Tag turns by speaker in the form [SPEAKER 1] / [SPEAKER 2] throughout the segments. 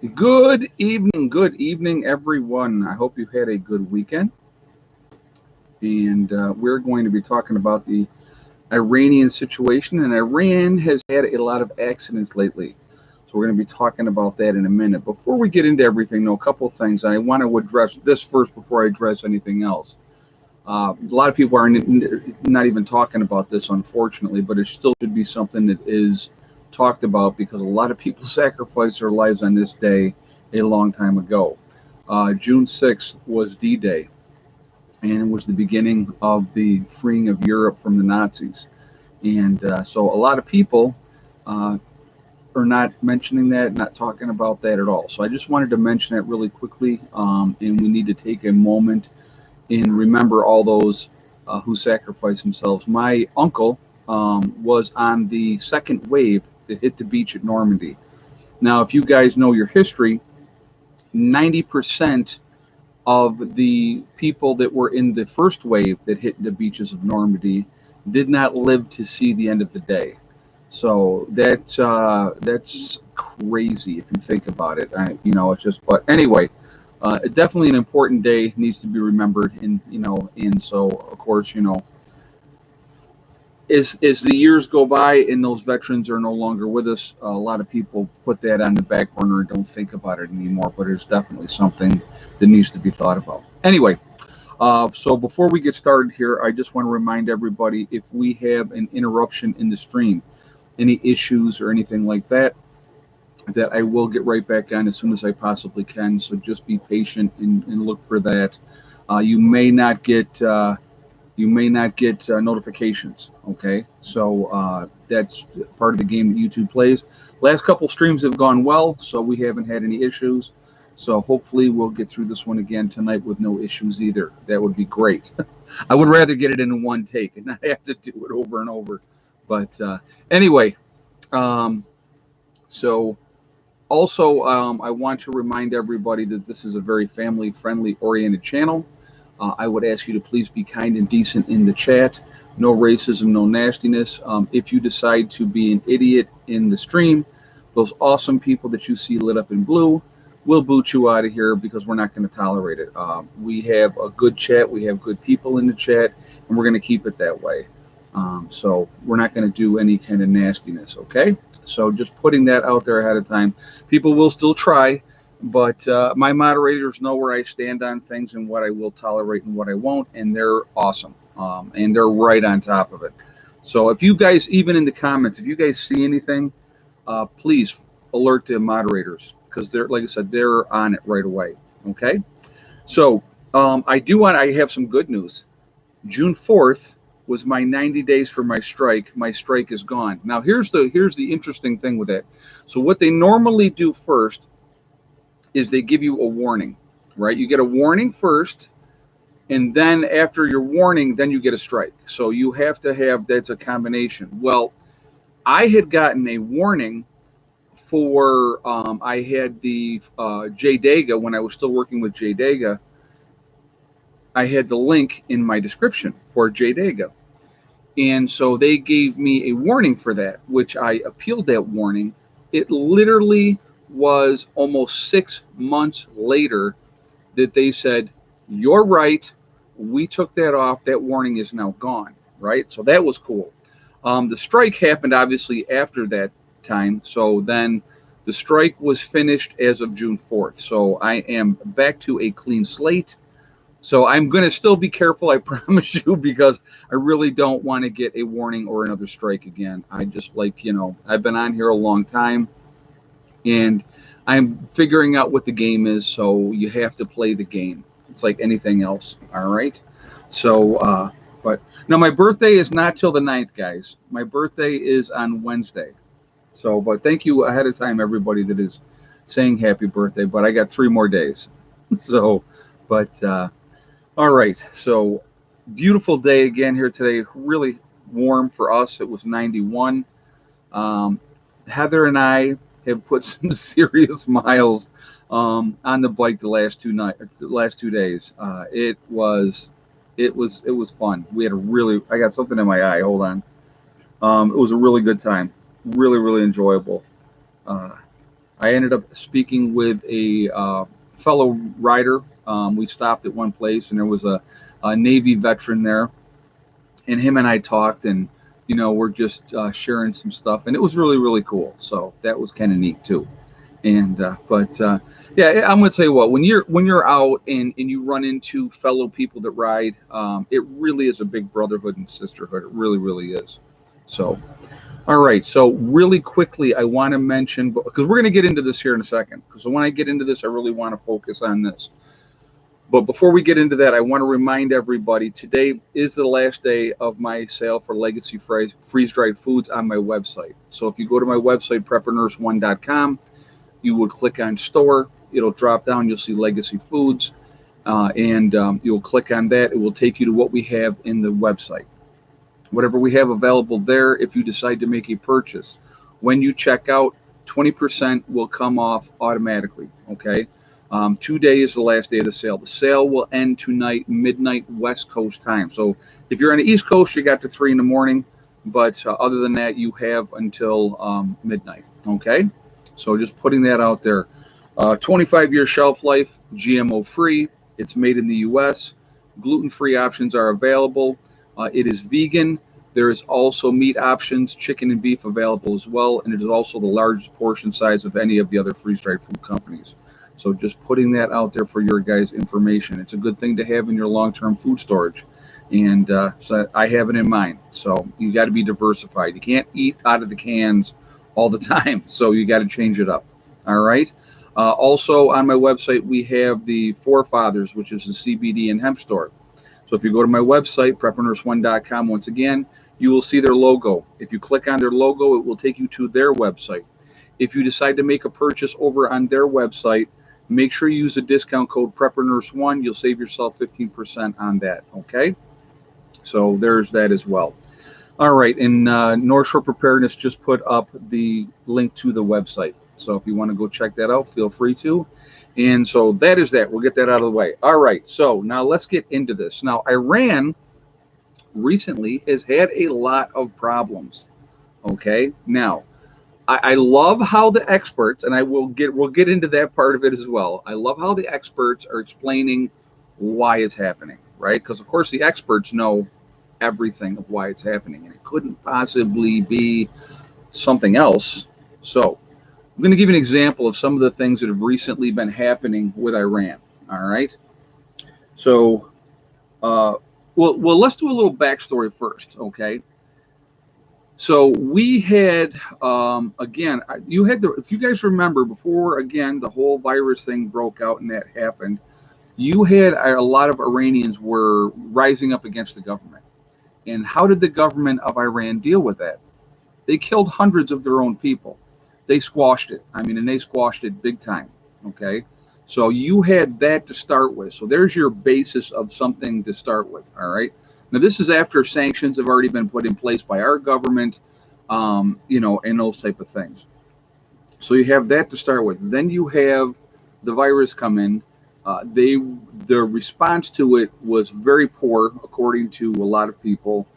[SPEAKER 1] Good evening, everyone. I hope you had a good weekend. And we're going to be talking about the Iranian situation. And Iran has had a lot of accidents lately. So we're going to be talking about that in a minute. Before we get into everything, though, a couple of things. I want to address this first before I address anything else. A lot of people are not even talking about this, unfortunately, but it still should be something that is talked about because a lot of people sacrificed their lives on this day a long time ago. June 6th was D Day, and it was the beginning of the freeing of Europe from the Nazis. And so a lot of people uh, are not mentioning that, not talking about that at all. So I just wanted to mention that really quickly, and we need to take a moment and remember all those who sacrificed themselves. My uncle was on the second wave that hit the beach at Normandy. Now, if you guys know your history, 90% of the people that were in the first wave that hit the beaches of Normandy did not live to see the end of the day. So that's crazy if you think about it. It's just. But anyway, definitely an important day, needs to be remembered, and so of course, as the years go by and those veterans are no longer with us, a lot of people put that on the back burner and don't think about it anymore. But it's definitely something that needs to be thought about. Anyway, so before we get started here, I just want to remind everybody if we have an interruption in the stream, any issues or anything like that, that I will get right back on as soon as I possibly can. So just be patient and look for that. You may not get notifications. Okay, so that's part of the game that YouTube plays. Last couple streams have gone well, so we haven't had any issues. So hopefully we'll get through this one again tonight with no issues either. That would be great. I would rather get it in one take and not have to do it over and over. But anyway, um, so also, I want to remind everybody that this is a very family friendly oriented channel. I would ask you to please be kind and decent in the chat. No racism, no nastiness. If you decide to be an idiot in the stream, those awesome people that you see lit up in blue will boot you out of here because we're not going to tolerate it. We have a good chat, we have good people in the chat, and we're going to keep it that way. So we're not going to do any kind of nastiness, okay? So just putting that out there ahead of time. People will still try, but my moderators know where I stand on things and what I will tolerate and what I won't, and they're awesome. And they're right on top of it. So if you guys, even in the comments, if you guys see anything, please alert the moderators because they're, like I said, they're on it right away. Okay. So I have some good news. June 4th was my 90 days for my strike. My strike is gone. Now here's the interesting thing with that. So what they normally do first is they give you a warning, right? You get a warning first, and then after your warning, then you get a strike. So you have to have, that's a combination. Well, I had gotten a warning for I had the JDAGA when I was still working with JDAGA. I had the link in my description for JDAGA. And so they gave me a warning for that, which I appealed that warning. It literally was almost 6 months later that they said, "You're right. We took that off. That warning is now gone." Right. So that was cool. The strike happened obviously after that time. So then the strike was finished as of June 4th. So I am back to a clean slate. So I'm going to still be careful, I promise you, because I really don't want to get a warning or another strike again. I just I've been on here a long time and I'm figuring out what the game is. So you have to play the game. It's like anything else. All right. So, but now my birthday is not till the 9th, guys. My birthday is on Wednesday. So, but thank you ahead of time, everybody that is saying happy birthday. But I got 3 more days. So, but, all right, so beautiful day again here today. Really warm for us. It was 91. Um, Heather and I have put some serious miles on the bike the last 2 days. It was fun. I got something in my eye. Hold on. It was a really good time. Really enjoyable. Uh, I ended up speaking with a fellow rider. We stopped at one place, and there was a Navy veteran there, and him and I talked, and we're just sharing some stuff, and it was really, really cool. So that was kind of neat too. And yeah, I'm gonna tell you what, when you're out and you run into fellow people that ride, it really is a big brotherhood and sisterhood. It really, really is. So, all right. So really quickly, I want to mention, because we're gonna get into this here in a second. Because when I get into this, I really want to focus on this. But before we get into that, I want to remind everybody today is the last day of my sale for Legacy freeze-dried foods on my website. So if you go to my website, preppernurse1.com, you would click on store. It'll drop down. You'll see Legacy Foods, and you'll click on that. It will take you to what we have in the website. Whatever we have available there, if you decide to make a purchase, when you check out, 20% will come off automatically. Okay. Today is the last day of the sale. The sale will end tonight, midnight West Coast time. So if you're on the East Coast, you got to 3 in the morning. But other than that, you have until midnight. Okay. So just putting that out there. 25-year shelf life, GMO free. It's made in the U.S. Gluten-free options are available. It is vegan. There is also meat options, chicken and beef available as well. And it is also the largest portion size of any of the other freeze-dried food companies. So just putting that out there for your guys' information. It's a good thing to have in your long-term food storage. And so I have it in mind. So you got to be diversified. You can't eat out of the cans all the time. So you got to change it up. All right. Also on my website, we have the Forefathers, which is the CBD and hemp store. So if you go to my website, preppernurse1.com, once again, you will see their logo. If you click on their logo, it will take you to their website. If you decide to make a purchase over on their website, make sure you use the discount code PrepperNurse1. You'll save yourself 15% on that. Okay. So there's that as well. All right. And North Shore Preparedness just put up the link to the website. So if you want to go check that out, feel free to. And so that is that. We'll get that out of the way. All right. So now let's get into this. Now, Iran recently has had a lot of problems. Okay. Now, I love how the experts, and we'll get into that part of it as well. I love how the experts are explaining why it's happening, right? Because of course the experts know everything of why it's happening, and it couldn't possibly be something else. So I'm going to give you an example of some of the things that have recently been happening with Iran. All right. So, well, let's do a little backstory first, okay? So we had, again, if you guys remember before, again, the whole virus thing broke out and that happened, you had a lot of Iranians were rising up against the government. And how did the government of Iran deal with that? They killed hundreds of their own people. They squashed it. I mean, and they squashed it big time. Okay. So you had that to start with. So there's your basis of something to start with. All right. Now, this is after sanctions have already been put in place by our government, and those type of things. So you have that to start with. Then you have the virus come in. The response to it was very poor, according to a lot of people,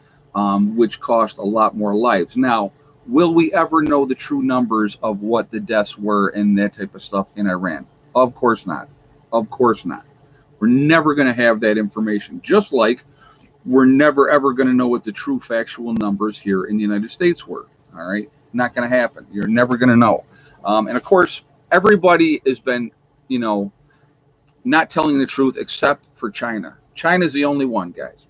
[SPEAKER 1] which cost a lot more lives. Now, will we ever know the true numbers of what the deaths were and that type of stuff in Iran? Of course not. Of course not. We're never going to have that information, just like we're never, ever going to know what the true factual numbers here in the United States were. All right. Not going to happen. You're never going to know. And of course, everybody has been, not telling the truth except for China. China's the only one, guys.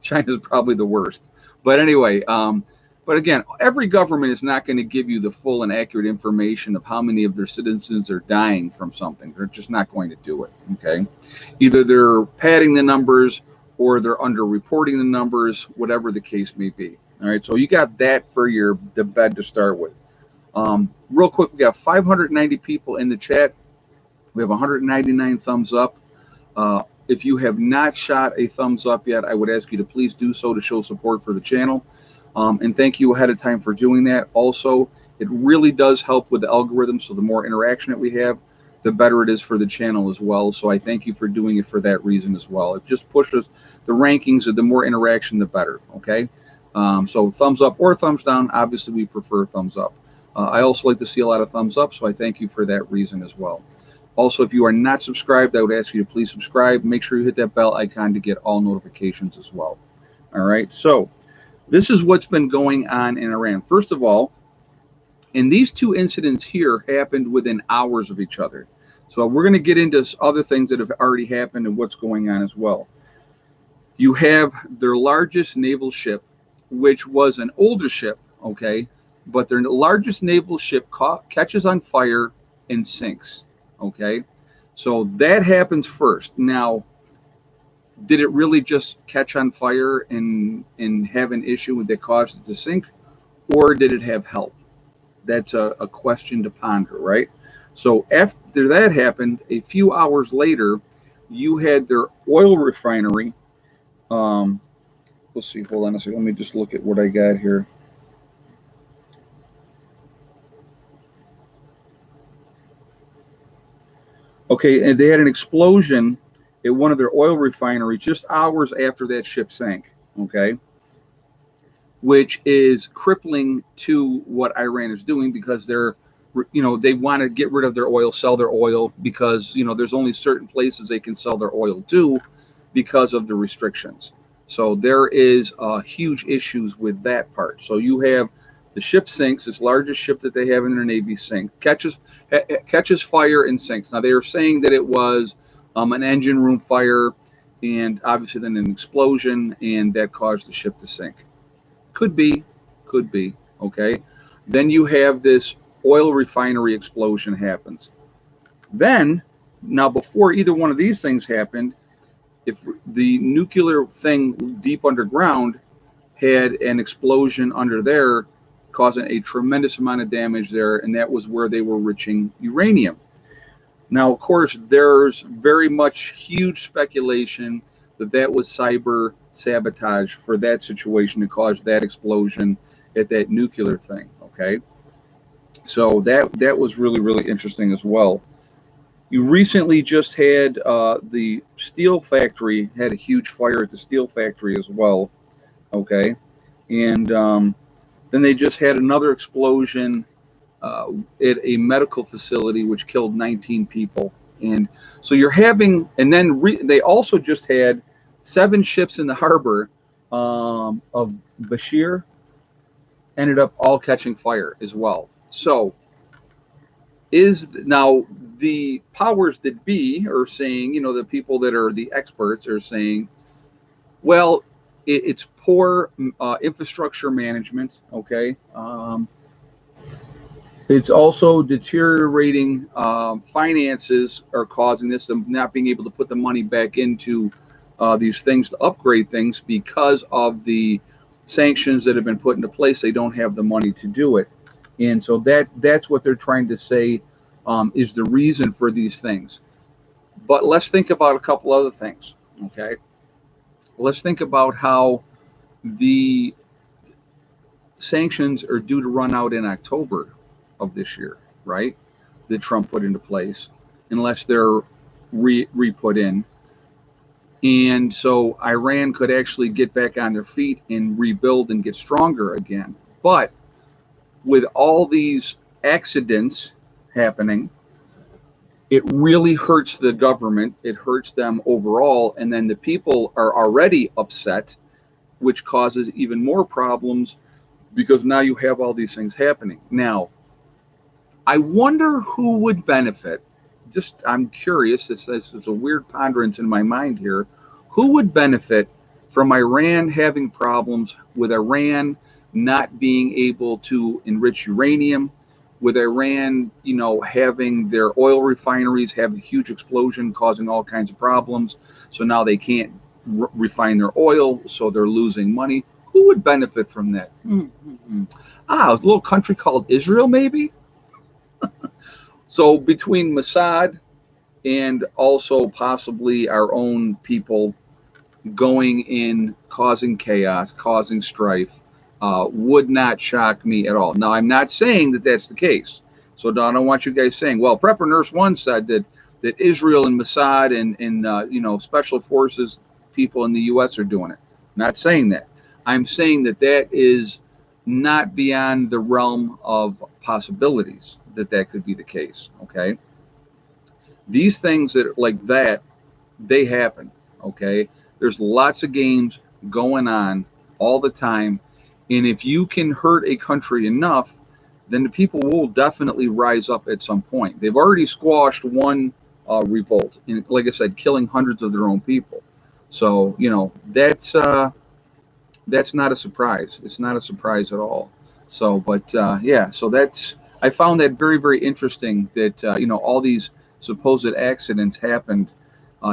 [SPEAKER 1] China's probably the worst. But anyway, but again, every government is not going to give you the full and accurate information of how many of their citizens are dying from something. They're just not going to do it. Okay. Either they're padding the numbers or they're underreporting the numbers, whatever the case may be. All right. So you got that for the bed to start with. Real quick, we got 590 people in the chat. We have 199 thumbs up. If you have not shot a thumbs up yet, I would ask you to please do so to show support for the channel. And thank you ahead of time for doing that. Also, it really does help with the algorithm. So the more interaction that we have, the better it is for the channel as well. So I thank you for doing it for that reason as well. It just pushes the rankings, of the more interaction, the better. Okay. So thumbs up or thumbs down. Obviously, we prefer thumbs up. I also like to see a lot of thumbs up, so I thank you for that reason as well. Also, if you are not subscribed, I would ask you to please subscribe. Make sure you hit that bell icon to get all notifications as well. All right, so this is what's been going on in Iran. First of all, and these two incidents here happened within hours of each other. So we're going to get into other things that have already happened and what's going on as well. You have their largest naval ship, which was an older ship, okay, but their largest naval ship catches on fire and sinks, okay. So that happens first. Now, did it really just catch on fire and have an issue that caused it to sink, or did it have help? That's a question to ponder, right? So after that happened, a few hours later, you had their oil refinery. Let's see, hold on a second. Let me just look at what I got here. Okay, and they had an explosion at one of their oil refineries just hours after that ship sank, okay, which is crippling to what Iran is doing, because they're, they want to get rid of their oil, sell their oil, because, there's only certain places they can sell their oil to because of the restrictions. So there is huge issues with that part. So you have the ship sinks, this largest ship that they have in their Navy catches fire and sinks. Now, they are saying that it was an engine room fire, and obviously then an explosion, and that caused the ship to sink. Could be, okay? Then you have this oil refinery explosion happens. Then, now before either one of these things happened, if the nuclear thing deep underground had an explosion under there, causing a tremendous amount of damage there, and that was where they were enriching uranium. Now, of course, there's very much huge speculation that was cyber sabotage for that situation to cause that explosion at that nuclear thing, okay? So that was really, really interesting as well. You recently just had the steel factory had a huge fire at the steel factory as well, okay? And then they just had another explosion at a medical facility, which killed 19 people. And so you're having, and then they also just had 7 ships in the harbor of Bashir ended up all catching fire as well. So now the powers that be are saying, the people that are the experts are saying, well, it's poor infrastructure management, okay? It's also deteriorating finances are causing this, them not being able to put the money back into these things to upgrade things because of the sanctions that have been put into place. They don't have the money to do it. And so that's what they're trying to say is the reason for these things. But let's think about a couple other things, okay? Let's think about how the sanctions are due to run out in October of this year, right? That Trump put into place, unless they're re-put in. And so Iran could actually get back on their feet and rebuild and get stronger again. But with all these accidents happening, it really hurts the government. It hurts them overall. And then the people are already upset, which causes even more problems because now you have all these things happening. Now, I wonder who would benefit. I'm curious. This is a weird ponderance in my mind here. Who would benefit from Iran having problems, with Iran not being able to enrich uranium, with Iran, having their oil refineries have a huge explosion causing all kinds of problems. So now they can't refine their oil, so they're losing money. Who would benefit from that? A little country called Israel, maybe? So between Mossad and also possibly our own people going in, causing chaos, causing strife, would not shock me at all. Now, I'm not saying that that's the case. So I don't want you guys saying, well, Prepper Nurse 1 said that Israel and Mossad and special forces people in the U.S. are doing it. I'm not saying that. I'm saying that is not beyond the realm of possibilities that that could be the case. Okay, these things that like that, they happen. Okay, there's lots of games going on all the time, and if you can hurt a country enough, then the people will definitely rise up at some point. They've already squashed one revolt, and like I said, killing hundreds of their own people. So that's not a surprise. It's not a surprise at all. So, but yeah, so that's I found that very, very interesting that all these supposed accidents happened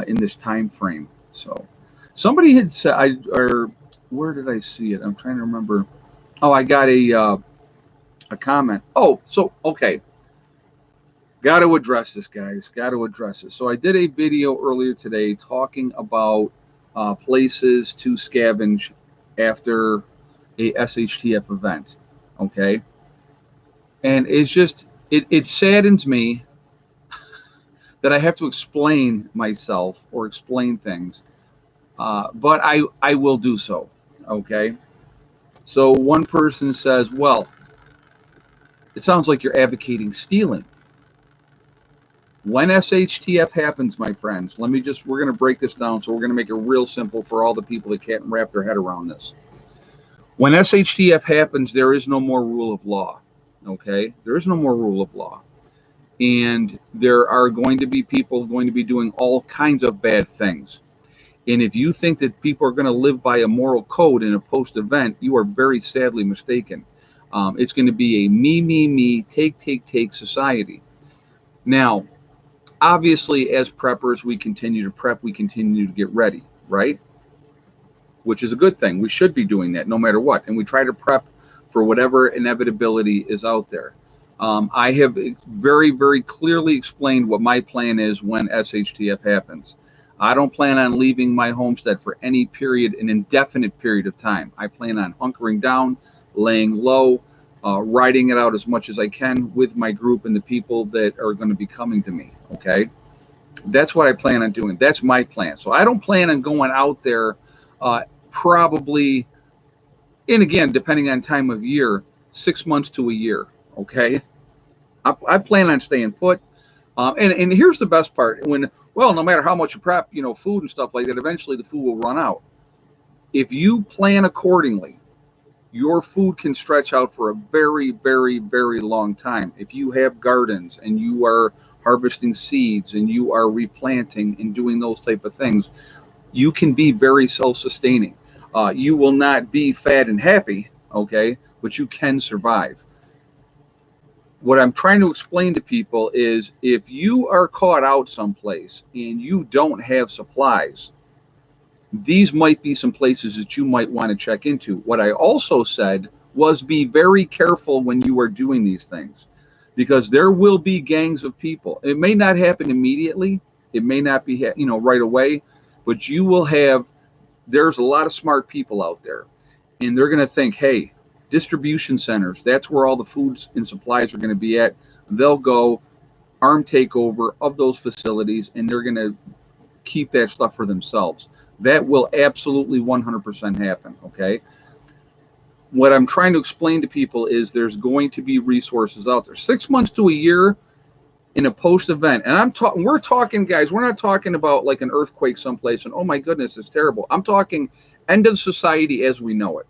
[SPEAKER 1] in this time frame. So, somebody had said, or where did I see it? I'm trying to remember. Oh, I got a comment. Oh, so okay, got to address this, guys. Got to address this. So I did a video earlier today talking about places to scavenge after a SHTF event. Okay, and it's just it saddens me that I have to explain myself or explain things, but I will do so. Okay, so one person says, well, it sounds like you're advocating stealing. When SHTF happens, my friends, we're going to break this down. So we're going to make it real simple for all the people that can't wrap their head around this. When SHTF happens, there is no more rule of law. Okay? There is no more rule of law. And there are going to be people going to be doing all kinds of bad things. And if you think that people are going to live by a moral code in a post-event, you are very sadly mistaken. It's going to be a me, take society. Now, obviously, as preppers, we continue to prep, we continue to get ready, right? Which is a good thing. We should be doing that no matter what. And we try to prep for whatever inevitability is out there. I have very, very clearly explained what my plan is when SHTF happens. I don't plan on leaving my homestead for any period, an indefinite period of time. I plan on hunkering down, laying low, riding it out as much as I can with my group and the people that are going to be coming to me. Okay, that's what I plan on doing. That's my plan. So I don't plan on going out there probably, and again, depending on time of year, 6 months to a year. Okay, I plan on staying put. And here's the best part: no matter how much you prep, food and stuff like that, eventually the food will run out. If you plan accordingly, your food can stretch out for a very, very, very long time. If you have gardens and you are harvesting seeds and you are replanting and doing those type of things, you can be very self-sustaining. You will not be fat and happy, okay, but you can survive. What I'm trying to explain to people is if you are caught out someplace and you don't have supplies, these might be some places that you might want to check into. What I also said was be very careful when you are doing these things, because there will be gangs of people. It may not happen immediately. It may not be, right away, but there's a lot of smart people out there, and they're going to think, hey, distribution centers, that's where all the foods and supplies are going to be at. They'll go armed takeover of those facilities, and they're going to keep that stuff for themselves. That will absolutely 100% happen, okay? What I'm trying to explain to people is there's going to be resources out there. 6 months to a year in a post-event, and we're talking, guys, we're not talking about like an earthquake someplace and, oh my goodness, it's terrible. I'm talking end of society as we know it.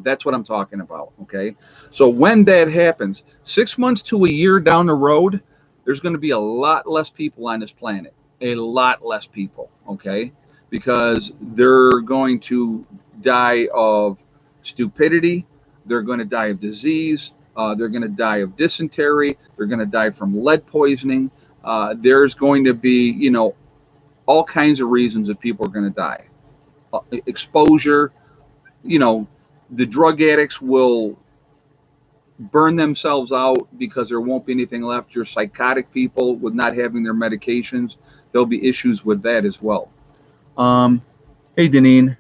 [SPEAKER 1] That's what I'm talking about, okay? So when that happens, 6 months to a year down the road, there's going to be a lot less people on this planet. A lot less people, okay? Because they're going to die of stupidity, they're going to die of disease, they're going to die of dysentery, they're going to die from lead poisoning. There's going to be, all kinds of reasons that people are going to die. Exposure, the drug addicts will burn themselves out because there won't be anything left. Your psychotic people with not having their medications, there'll be issues with that as well. Hey, Deneen,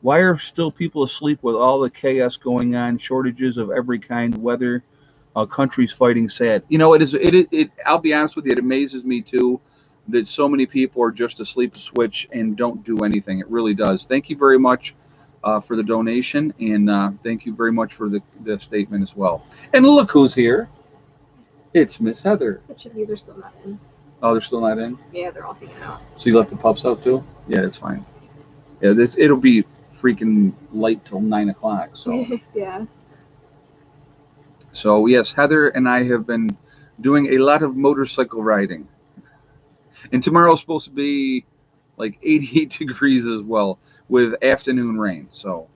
[SPEAKER 1] why are still people asleep with all the chaos going on, shortages of every kind, weather, countries fighting sad? I'll be honest with you, it amazes me too that so many people are just asleep to switch and don't do anything. It really does. Thank you very much, for the donation, and thank you very much for the statement as well. And look who's here. It's Miss Heather.
[SPEAKER 2] The chickies are still not in.
[SPEAKER 1] Oh, they're still not in?
[SPEAKER 2] Yeah, they're all hanging out.
[SPEAKER 1] So you left the pups out too? Yeah, that's fine. Yeah, it'll be freaking late till 9 o'clock. So
[SPEAKER 2] Yeah.
[SPEAKER 1] so yes, Heather and I have been doing a lot of motorcycle riding. And tomorrow's supposed to be like 88 degrees as well with afternoon rain. So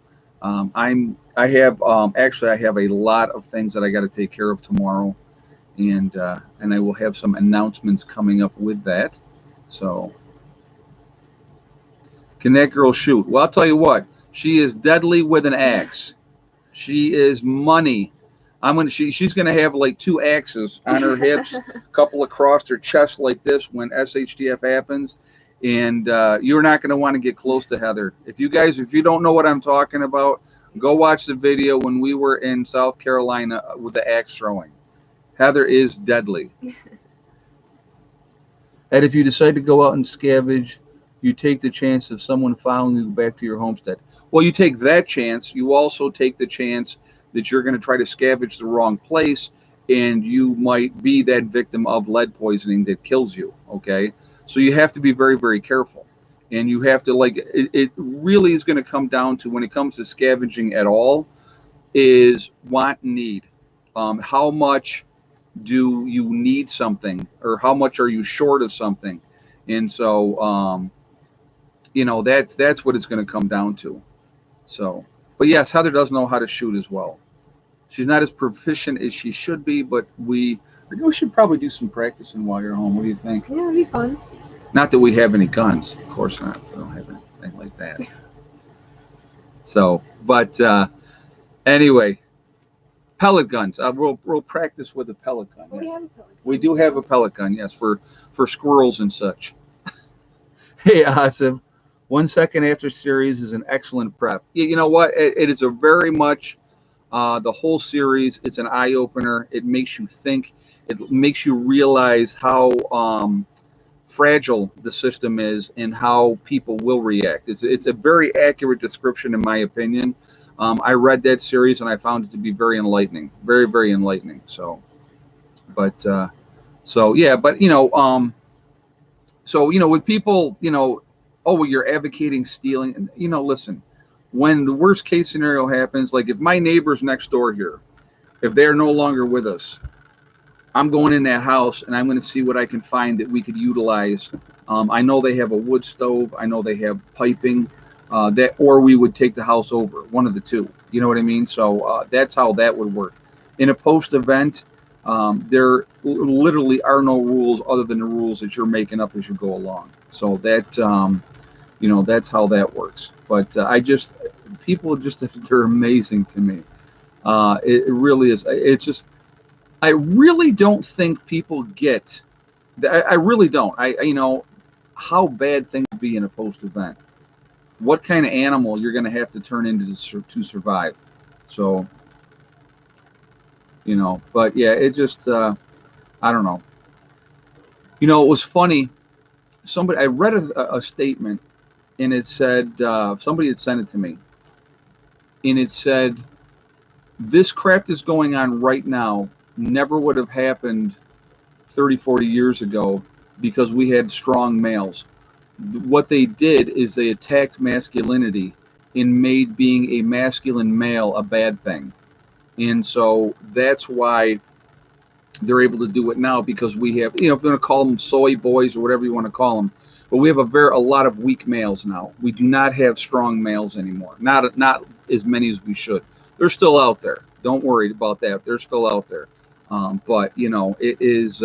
[SPEAKER 1] I have actually I have a lot of things that I got to take care of tomorrow, and I will have some announcements coming up with that. So can that girl shoot? Well, I'll tell you what, she is deadly with an axe. She is money. She's gonna have like 2 axes on her hips, a couple across her chest like this when SHTF happens, and you're not gonna want to get close to Heather. If you don't know what I'm talking about, go watch the video when we were in South Carolina with the axe throwing. Heather is deadly. And if you decide to go out and scavenge, you take the chance of someone following you back to your homestead. Well, you take that chance. You also take the chance that you're going to try to scavenge the wrong place, and you might be that victim of lead poisoning that kills you. Okay, so you have to be very, very careful, and you have to it really is going to come down to, when it comes to scavenging at all, is want and need. How much do you need something, or how much are you short of something? And so that's what it's going to come down to. So, but yes, Heather does know how to shoot as well. She's not as proficient as she should be, but we should probably do some practicing while you're home. What do you think?
[SPEAKER 2] Yeah, it'd be fun.
[SPEAKER 1] Not that we have any guns, of course not. We don't have anything like that. So, but anyway, pellet guns. We'll practice with a pellet gun.
[SPEAKER 2] Well,
[SPEAKER 1] Yes.
[SPEAKER 2] we have a pellet gun,
[SPEAKER 1] We do have a pellet gun, yes, for squirrels and such. Hey, Asif, 1 second after series is an excellent prep. You know what? It is a very much the whole series. It's an eye opener. It makes you think. It makes you realize how fragile the system is and how people will react. It's a very accurate description, in my opinion. I read that series and I found it to be very enlightening, very, very enlightening. So, but so yeah, but with people, oh, well, you're advocating stealing, and listen, when the worst case scenario happens, like if my neighbors next door here, if they're no longer with us, I'm going in that house and I'm going to see what I can find that we could utilize. I know they have a wood stove. I know they have piping, or we would take the house over, one of the two. You know what I mean? So that's how that would work. In a post-event, there literally are no rules other than the rules that you're making up as you go along. So that, that's how that works. But people they're amazing to me. It really is. It's just, I really don't think people get, I really don't. How bad things be in a post-event. What kind of animal you're going to have to turn into to survive. So, but yeah, it just, I don't know. It was funny. I read a statement, and it said, somebody had sent it to me, and it said, this crap that's going on right now never would have happened 30, 40 years ago because we had strong males. What they did is they attacked masculinity and made being a masculine male a bad thing. And so that's why they're able to do it now, because we have, if you're going to call them soy boys or whatever you want to call them, but we have a lot of weak males now. We do not have strong males anymore. Not as many as we should. They're still out there. Don't worry about that. They're still out there. But it is,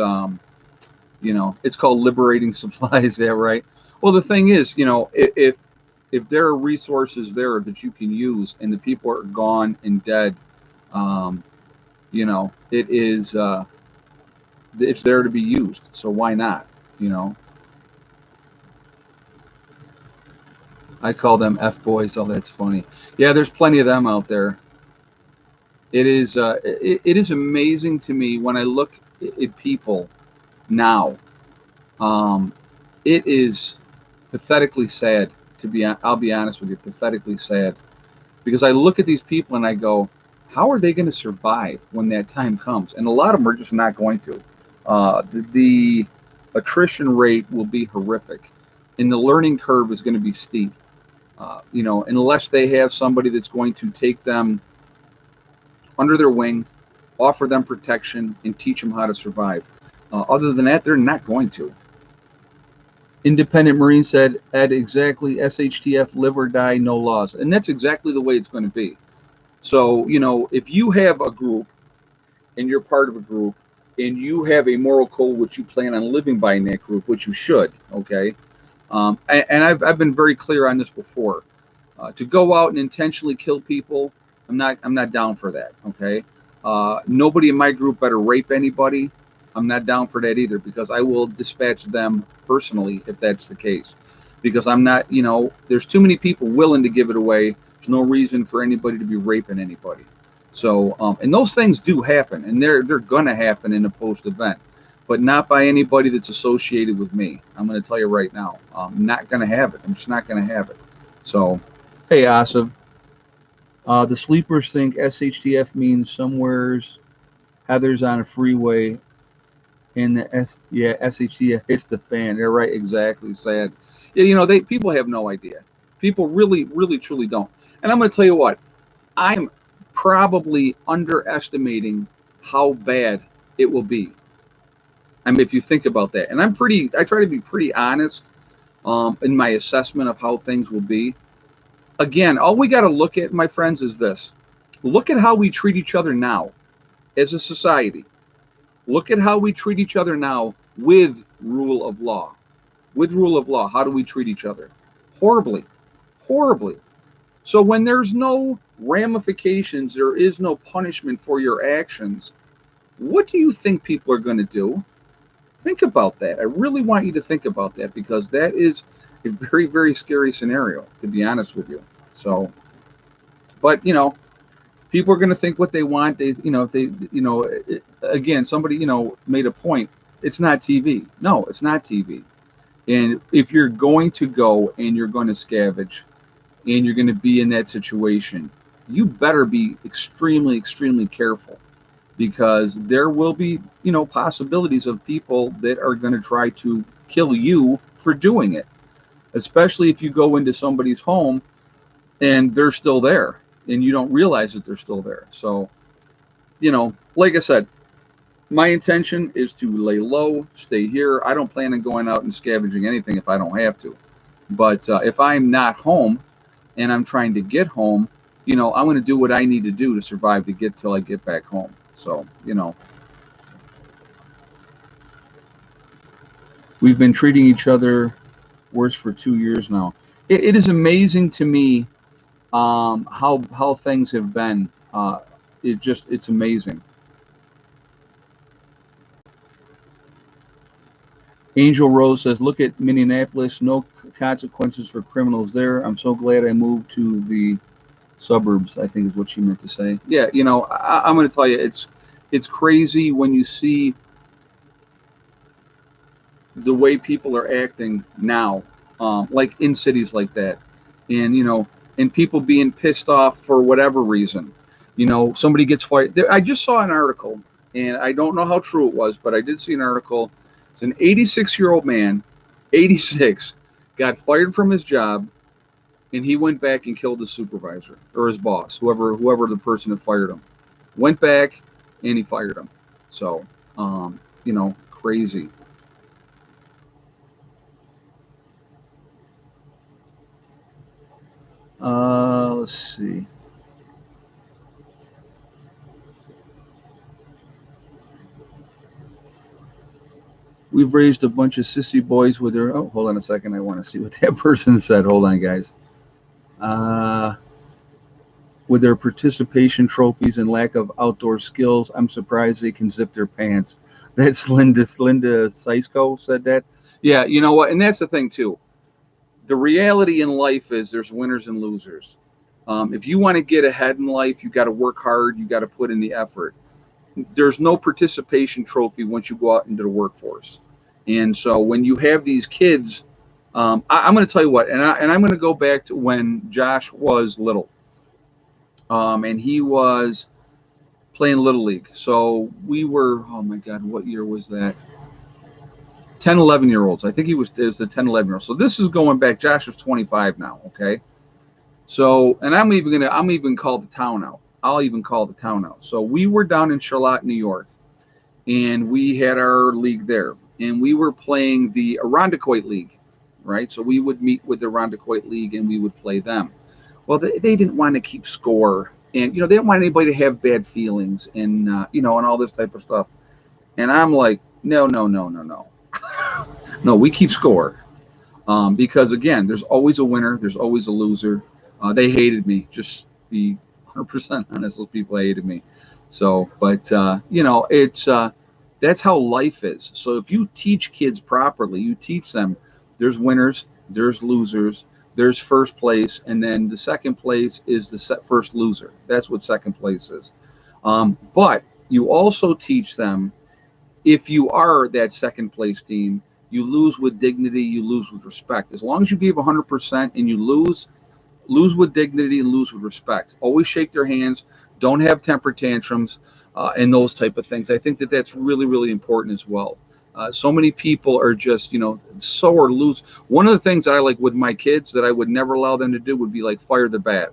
[SPEAKER 1] it's called liberating supplies. Yeah, right. Well, the thing is, if there are resources there that you can use, and the people are gone and dead, it is, it's there to be used. So why not? I call them F boys. Oh, that's funny. Yeah, there's plenty of them out there. It is it is amazing to me when I look at people now. It is pathetically sad, I'll be honest with you, pathetically sad. because I look at these people and I go, how are they going to survive when that time comes? And a lot of them are just not going to. The attrition rate will be horrific, and the learning curve is going to be steep. Unless they have somebody that's going to take them under their wing, offer them protection, and teach them how to survive. Other than that, they're not going to. Independent Marine said, Ed, exactly, SHTF, live or die, no laws. And that's exactly the way it's going to be. So, if you have a group and you're part of a group and you have a moral code which you plan on living by in that group, which you should, okay? And I've been very clear on this before. To go out and intentionally kill people, I'm not down for that, okay? Nobody in my group better rape anybody. I'm not down for that either, because I will dispatch them personally if that's the case. Because I'm not, there's too many people willing to give it away. There's no reason for anybody to be raping anybody. So, and those things do happen, and they're going to happen in a post-event, but not by anybody that's associated with me. I'm going to tell you right now, I'm not going to have it. I'm just not going to have it. So, hey, Asif, the sleepers think SHTF means somewhere's Heather's on a freeway, and SHTF hits the fan. They're right, exactly. Sad. Yeah, people have no idea. People really, really, truly don't. And I'm going to tell you what, I'm probably underestimating how bad it will be. I mean, if you think about that, and I try to be pretty honest in my assessment of how things will be. Again, all we got to look at, my friends, is this. Look at how we treat each other now as a society. Look at how we treat each other now with rule of law. With rule of law, how do we treat each other? Horribly. Horribly. So when there's no ramifications, there is no punishment for your actions, what do you think people are going to do? Think about that. I really want you to think about that, because that is a very, very scary scenario, to be honest with you. So, but, people are going to think what they want. Again, somebody, made a point. It's not TV. No, it's not TV. And if you're going to go and you're going to scavenge and you're going to be in that situation, you better be extremely, extremely careful, because there will be, possibilities of people that are going to try to kill you for doing it, especially if you go into somebody's home and they're still there and you don't realize that they're still there. So, like I said, my intention is to lay low, stay here. I don't plan on going out and scavenging anything if I don't have to. But if I'm not home and I'm trying to get home, I'm going to do what I need to do to survive to get till I get back home. So, we've been treating each other worse for 2 years now. It is amazing to me how things have been. It's amazing. Angel Rose says, look at Minneapolis, no consequences for criminals there. I'm so glad I moved to the suburbs, I think is what she meant to say. Yeah, I'm going to tell you, it's crazy when you see the way people are acting now, like in cities like that, and and people being pissed off for whatever reason. Somebody gets fired. I just saw an article, and I don't know how true it was, but I did see an article. It's an 86-year-old man, 86, got fired from his job, and he went back and killed his supervisor or his boss, whoever the person that fired him. Went back and he fired him. So, crazy. Let's see. We've raised a bunch of sissy boys with their. Oh, hold on a second. I want to see what that person said. Hold on, guys. With their participation trophies and lack of outdoor skills, I'm surprised they can zip their pants. That's Linda Seisko said that. Yeah, you know what? And that's the thing, too. The reality in life is there's winners and losers. If you want to get ahead in life, you got to work hard. You got to put in the effort. There's no participation trophy once you go out into the workforce. And so when you have these kids, I'm going to tell you what, and I'm going to go back to when Josh was little. and he was playing Little League. So we were, oh my God, what year was that? 10, 11-year-olds. I think it was the 10, 11-year-olds. So this is going back. Josh is 25 now, okay? So, and I'm even call the town out. I'll even call the town out. So we were down in Charlotte, New York, and we had our league there. And we were playing the Irondequoit League, right? So we would meet with the Irondequoit League, and we would play them. Well, they didn't want to keep score. And, they didn't want anybody to have bad feelings and, and all this type of stuff. And I'm like, no. No, we keep score. Because, again, there's always a winner. There's always a loser. They hated me. Just be 100% honest. Those people hated me. So, but, it's that's how life is. So if you teach kids properly, you teach them there's winners, there's losers, there's first place, and then the second place is the first loser. That's what second place is. But you also teach them, if you are that second place team, you lose with dignity, you lose with respect. As long as you give 100% and you lose with dignity and lose with respect. Always shake their hands. Don't have temper tantrums and those type of things. I think that's really, really important as well. So many people are just, sore lose. One of the things I like with my kids that I would never allow them to do would be like fire the bat.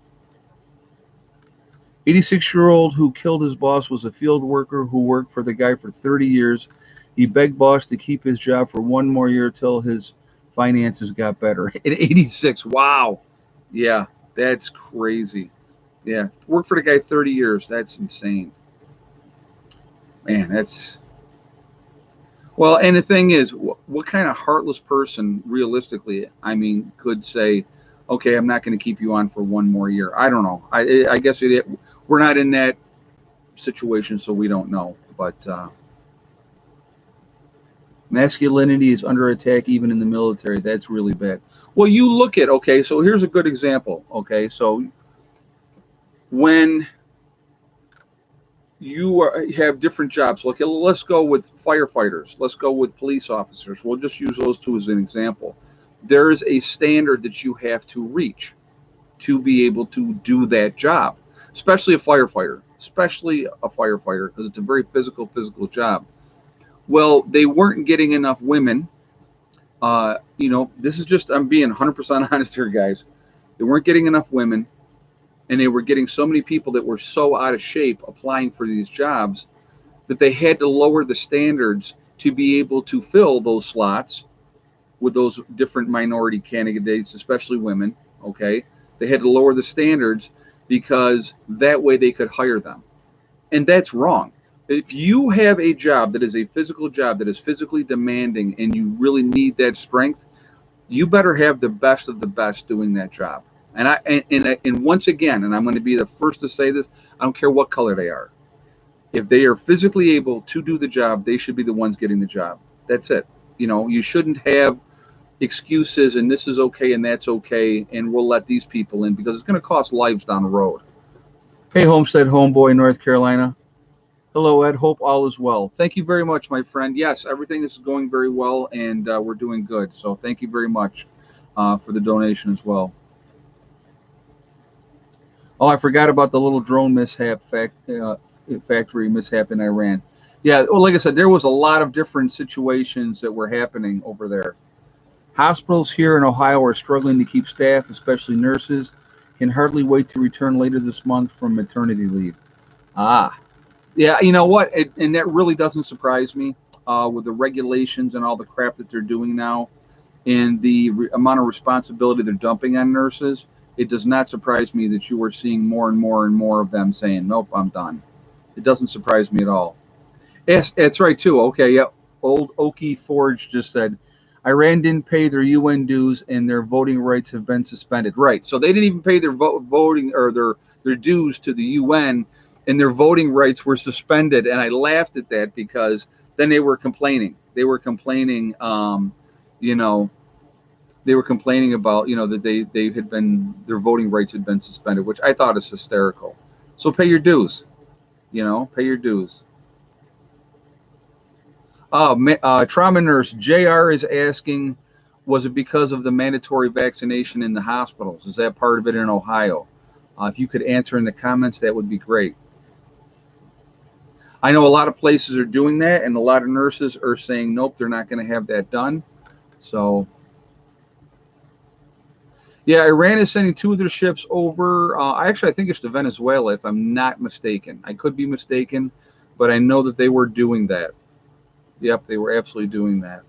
[SPEAKER 1] 86-year-old who killed his boss was a field worker who worked for the guy for 30 years. He begged boss to keep his job for one more year till his finances got better. At 86, wow. Yeah, that's crazy. Yeah, worked for the guy 30 years. That's insane. Man, that's... Well, and the thing is, what kind of heartless person, realistically, could say, okay, I'm not going to keep you on for one more year? I don't know. I guess we're not in that situation, so we don't know. But masculinity is under attack even in the military. That's really bad. Well, you look at, okay, so here's a good example. Okay, so when you have different jobs, like let's go with firefighters, let's go with police officers. We'll just use those two as an example. There is a standard that you have to reach to be able to do that job, especially a firefighter, because it's a very physical job. Well, they weren't getting enough women. This is just, I'm being 100% honest here, guys. They weren't getting enough women, and they were getting so many people that were so out of shape applying for these jobs that they had to lower the standards to be able to fill those slots with those different minority candidates, especially women. Okay, they had to lower the standards because that way they could hire them, and that's wrong. If you have a job that is a physical job that is physically demanding and you really need that strength, you better have the best of the best doing that job. And once again, and I'm going to be the first to say this, I don't care what color they are. If they are physically able to do the job, they should be the ones getting the job. That's it. You shouldn't have excuses and this is okay and that's okay and we'll let these people in, because it's going to cost lives down the road. Hey, Homestead Homeboy, North Carolina. Hello, Ed. Hope all is well. Thank you very much, my friend. Yes, everything is going very well, and we're doing good. So thank you very much for the donation as well. Oh, I forgot about the little drone mishap, factory mishap in Iran. Yeah, well, like I said, there was a lot of different situations that were happening over there. Hospitals here in Ohio are struggling to keep staff, especially nurses. Can hardly wait to return later this month from maternity leave. Yeah, you know what? And that really doesn't surprise me with the regulations and all the crap that they're doing now and the amount of responsibility they're dumping on nurses. It does not surprise me that you are seeing more and more and more of them saying, nope, I'm done. It doesn't surprise me at all. Yes, that's right, too. Okay, yeah. Old Okie Forge just said, Iran didn't pay their UN dues and their voting rights have been suspended. Right, so they didn't even pay their voting or their dues to the UN, and their voting rights were suspended. And I laughed at that because then they were complaining. They were complaining, they were complaining about, that they had been, their voting rights had been suspended, which I thought is hysterical. So pay your dues, pay your dues. Trauma nurse JR is asking, was it because of the mandatory vaccination in the hospitals? Is that part of it in Ohio? If you could answer in the comments, that would be great. I know a lot of places are doing that, and a lot of nurses are saying, nope, they're not going to have that done. So, yeah, Iran is sending 2 of their ships over. Actually, I think it's to Venezuela, if I'm not mistaken. I could be mistaken, but I know that they were doing that. Yep, they were absolutely doing that.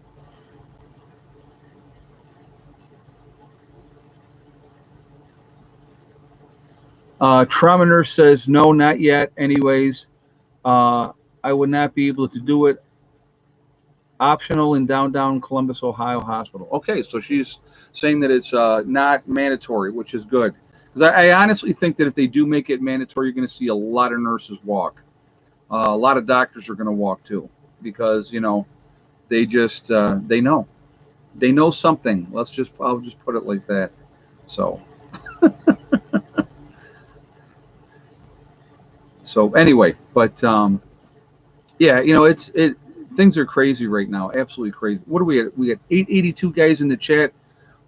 [SPEAKER 1] Trauma Nurse says, no, not yet. Anyways, I would not be able to do it. Optional in downtown Columbus, Ohio hospital. Okay, so she's saying that it's not mandatory, which is good. Because I honestly think that if they do make it mandatory, you're going to see a lot of nurses walk. A lot of doctors are going to walk too, because, you know, they just, they know. They know something. I'll just put it like that. So. So anyway, but yeah, you know, things are crazy right now, absolutely crazy. What do we at? We got 882 guys in the chat.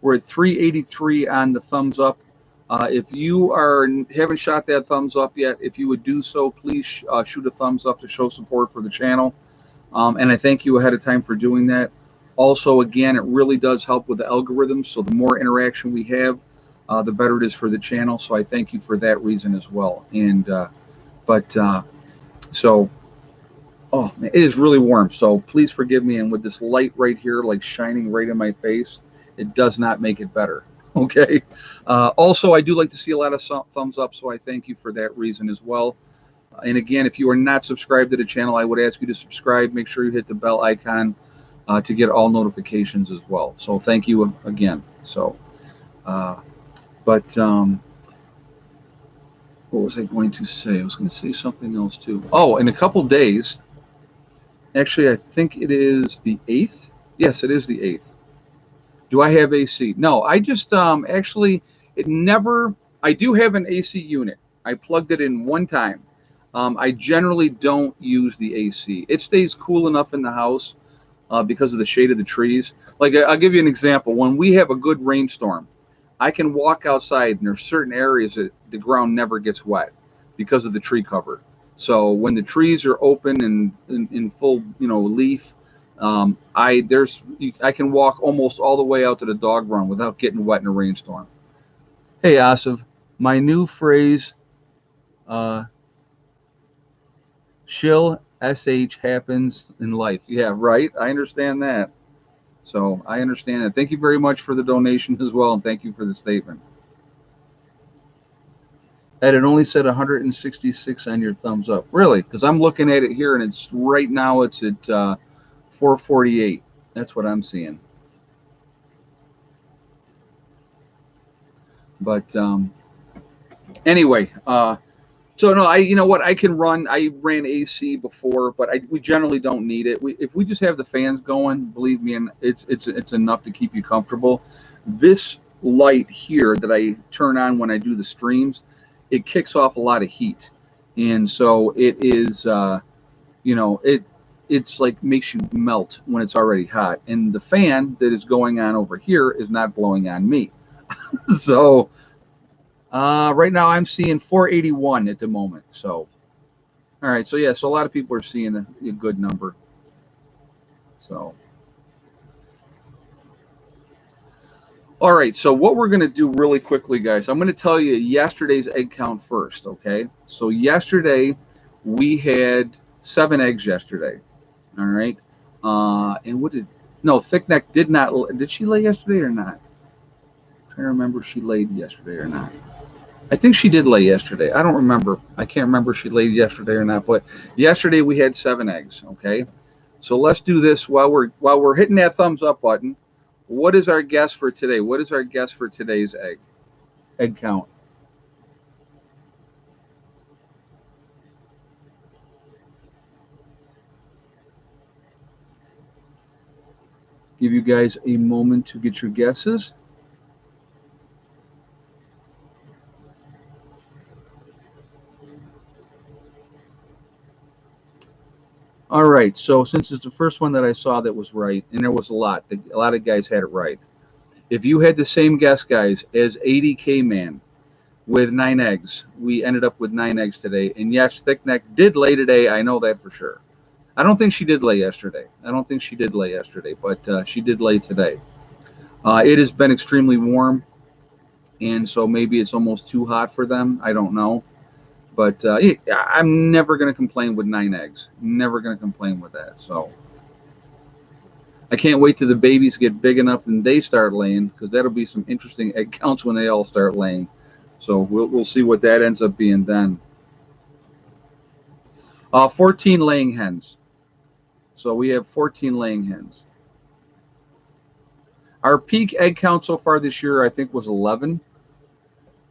[SPEAKER 1] We're at 383 on the thumbs up. If you haven't shot that thumbs up yet, if you would do so, please shoot a thumbs up to show support for the channel. And I thank you ahead of time for doing that. Also, again, it really does help with the algorithm. So the more interaction we have, the better it is for the channel. So I thank you for that reason as well. And so, oh man, it is really warm. So please forgive me. And with this light right here, like shining right in my face, it does not make it better. Okay. Also, I do like to see a lot of thumbs up. So I thank you for that reason as well. And again, if you are not subscribed to the channel, I would ask you to subscribe. Make sure you hit the bell icon to get all notifications as well. So thank you again. So, what was I going to say? I was going to say something else too. Oh, in a couple days, actually, I think it is the 8th. Yes, it is the 8th. Do I have AC? No, I just actually, it never, I do have an AC unit. I plugged it in one time. I generally don't use the AC. It stays cool enough in the house because of the shade of the trees. Like, I'll give you an example. When we have a good rainstorm, I can walk outside and there's certain areas that the ground never gets wet because of the tree cover. So when the trees are open and in full, you know, leaf, I can walk almost all the way out to the dog run without getting wet in a rainstorm. Hey, Asif, my new phrase, shill SH happens in life. Yeah, right. I understand that. So I understand it. Thank you very much for the donation as well, and thank you for the statement. Ed, it only said 166 on your thumbs up. Really? Because I'm looking at it here, and it's right now it's at 448. That's what I'm seeing. But anyway, so no, you know what? I can run. I ran AC before, but we generally don't need it. If we just have the fans going, believe me, and it's enough to keep you comfortable. This light here that I turn on when I do the streams, it kicks off a lot of heat, and so it is, you know, it's like makes you melt when it's already hot. And the fan that is going on over here is not blowing on me. So. Right now I'm seeing 481 at the moment. So, all right. So yeah, so a lot of people are seeing a good number. So, all right. So what we're going to do really quickly, guys, I'm going to tell you yesterday's egg count first. Okay. So yesterday we had 7 eggs yesterday. All right. And Thickneck did not, did she lay yesterday or not? I'm trying to remember if she laid yesterday or not. I think she did lay yesterday. I don't remember. I can't remember if she laid yesterday or not. But yesterday we had 7 eggs. Okay, so let's do this while we're hitting that thumbs up button. What is our guess for today? What is our guess for today's egg count? Give you guys a moment to get your guesses. All right, so since it's the first one that I saw that was right, and there was a lot of guys had it right. If you had the same guess, guys, as 80K Man, with 9 eggs. We ended up with 9 eggs today. And yes, Thickneck did lay today. I know that for sure. I don't think she did lay yesterday. But she did lay today. It has been extremely warm, and so maybe it's almost too hot for them. I don't know. But I'm never going to complain with 9 eggs. Never going to complain with that. So I can't wait till the babies get big enough and they start laying, because that'll be some interesting egg counts when they all start laying. So we'll see what that ends up being then. 14 laying hens. So we have 14 laying hens. Our peak egg count so far this year, I think, was 11.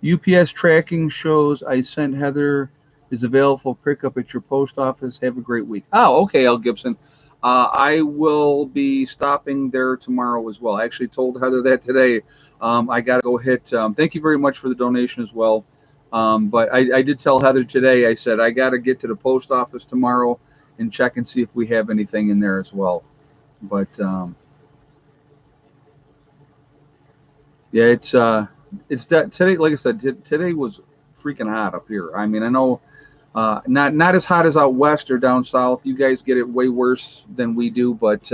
[SPEAKER 1] UPS tracking shows I sent Heather is available for pickup at your post office. Have a great week. Oh, okay, L. Gibson. I will be stopping there tomorrow as well. I actually told Heather that today. I got to go hit. Thank you very much for the donation as well. But I did tell Heather today, I said, I got to get to the post office tomorrow and check and see if we have anything in there as well. But yeah, it's that today, like I said, today was freaking hot up here. I mean, I know not as hot as out west or down south. You guys get it way worse than we do, but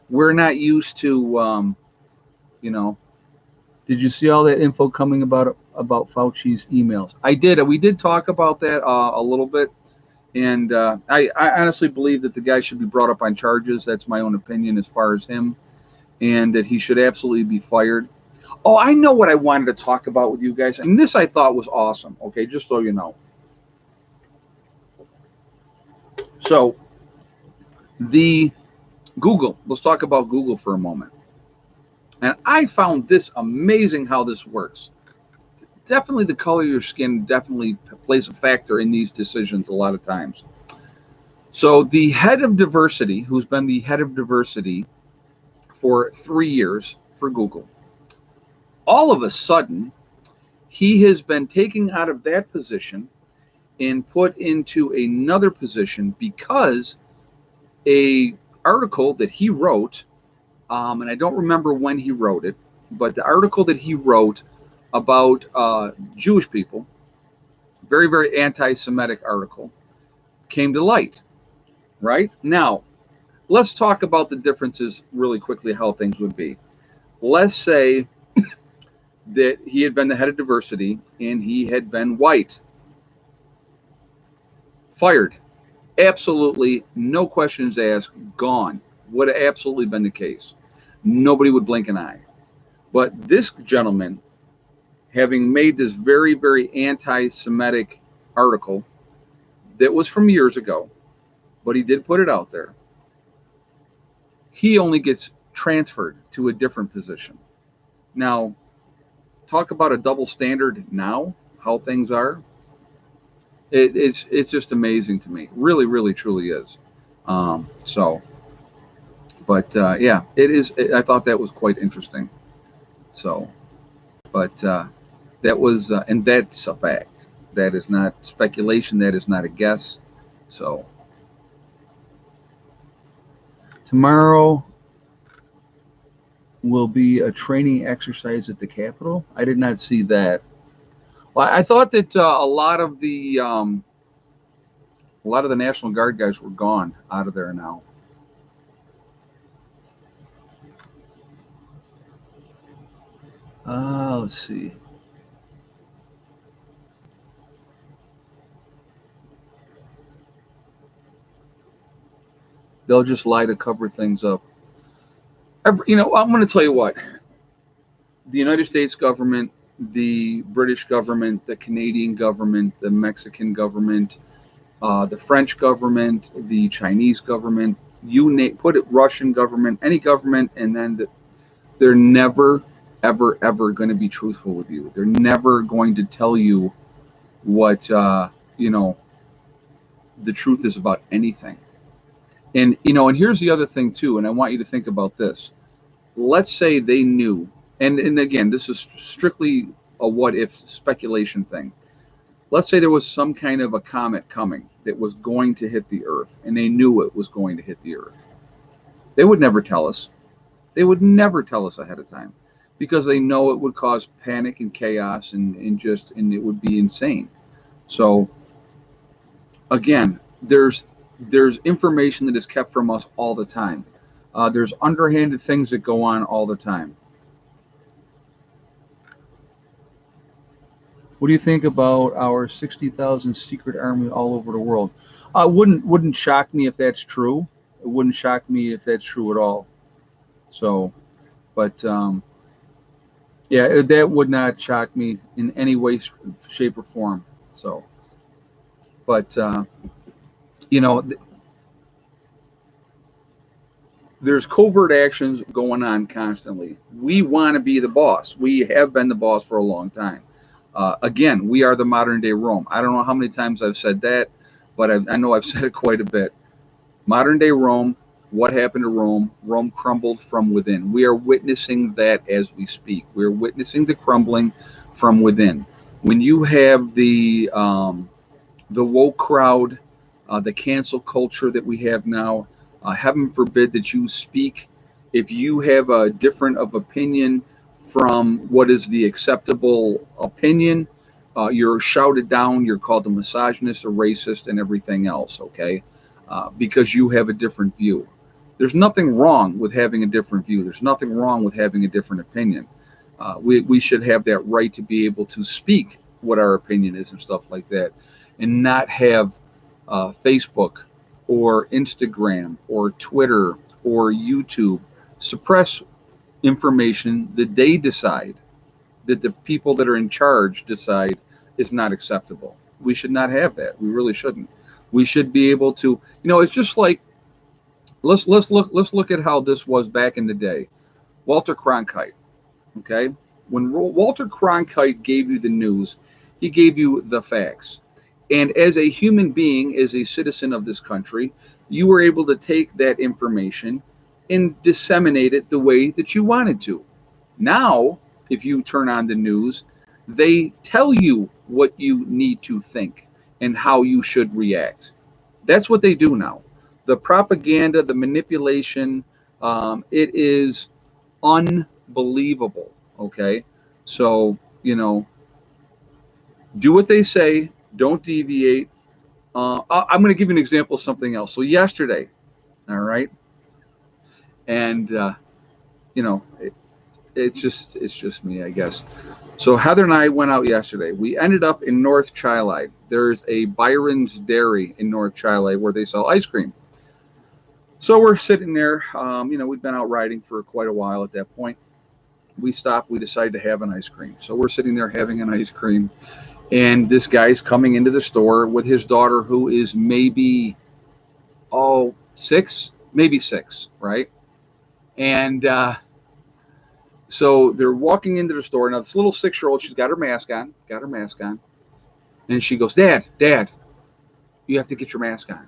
[SPEAKER 1] we're not used to, you know. Did you see all that info coming about Fauci's emails? I did. We did talk about that a little bit, and I honestly believe that the guy should be brought up on charges. That's my own opinion as far as him, and that he should absolutely be fired. Oh, I know what I wanted to talk about with you guys, and this I thought was awesome. Okay, just so you know. So, the Google. Let's talk about Google for a moment. And I found this amazing how this works. Definitely the color of your skin definitely plays a factor in these decisions a lot of times. So the head of diversity, who's been the head of diversity for 3 years for Google, all of a sudden, he has been taken out of that position and put into another position because a article that he wrote, and I don't remember when he wrote it, but the article that he wrote about Jewish people, very, very anti-Semitic article, came to light. Right? Now, let's talk about the differences really quickly, how things would be. Let's say that he had been the head of diversity and he had been white. Fired. Absolutely, no questions asked, gone. Would have absolutely been the case. Nobody would blink an eye. But this gentleman, having made this very, very anti-Semitic article that was from years ago, but he did put it out there, he only gets transferred to a different position. Now, talk about a double standard now, how things are. It's just amazing to me. Really, really, truly is. Yeah, it is. I thought that was quite interesting. So, but that was, and that's a fact. That is not speculation. That is not a guess. So, tomorrow will be a training exercise at the Capitol. I did not see that. Well, I thought that a lot of the National Guard guys were gone out of there now. Let's see. They'll just lie to cover things up. I'm going to tell you what. The United States government, the British government, the Canadian government, the Mexican government, the French government, the Chinese government, put it, Russian government, any government, and then they're never, ever, ever going to be truthful with you. They're never going to tell you what, the truth is about anything. And here's the other thing too, and I want you to think about this. Let's say they knew, and again, this is strictly a what-if speculation thing. Let's say there was some kind of a comet coming that was going to hit the Earth, and they knew it was going to hit the Earth. They would never tell us. They would never tell us ahead of time. because they know it would cause panic and chaos and it would be insane. So again, there's information that is kept from us all the time. There's underhanded things that go on all the time. What do you think about our 60,000 secret army all over the world? Wouldn't shock me if that's true. It wouldn't shock me if that's true at all. So, but yeah, that would not shock me in any way, shape, or form. So, but you know, there's covert actions going on constantly. We want to be the boss. We have been the boss for a long time. Again, we are the modern day Rome. I don't know how many times I've said that, but I know I've said it quite a bit. Modern day Rome, what happened to Rome? Rome crumbled from within. We are witnessing that as we speak. We're witnessing the crumbling from within. When you have the woke crowd, the cancel culture that we have now, heaven forbid that you speak. If you have a different of opinion from what is the acceptable opinion, you're shouted down, you're called a misogynist, a racist, and everything else, okay? Because you have a different view. There's nothing wrong with having a different view. There's nothing wrong with having a different opinion. We should have that right to be able to speak what our opinion is and stuff like that, and not have Facebook or Instagram or Twitter or YouTube suppress information that they decide, that the people that are in charge decide is not acceptable. We should not have that. We really shouldn't. We should be able to, it's just like, let's look at how this was back in the day. Walter Cronkite, okay? When Walter Cronkite gave you the news, he gave you the facts. And as a human being, as a citizen of this country, you were able to take that information and disseminate it the way that you wanted to. Now, if you turn on the news, they tell you what you need to think and how you should react. That's what they do now. The propaganda, the manipulation, it is unbelievable. Okay. So, do what they say, don't deviate. I'm going to give you an example of something else. So, yesterday, all right, and, it's just me, I guess. So Heather and I went out yesterday. We ended up in North Chili. There's a Byron's Dairy in North Chili where they sell ice cream. So we're sitting there. We'd been out riding for quite a while at that point. We stopped. We decided to have an ice cream. So we're sitting there having an ice cream. And this guy's coming into the store with his daughter, who is maybe, 6, maybe 6, right? And so they're walking into the store. Now, this little 6-year-old, she's got her mask on. And she goes, Dad, you have to get your mask on.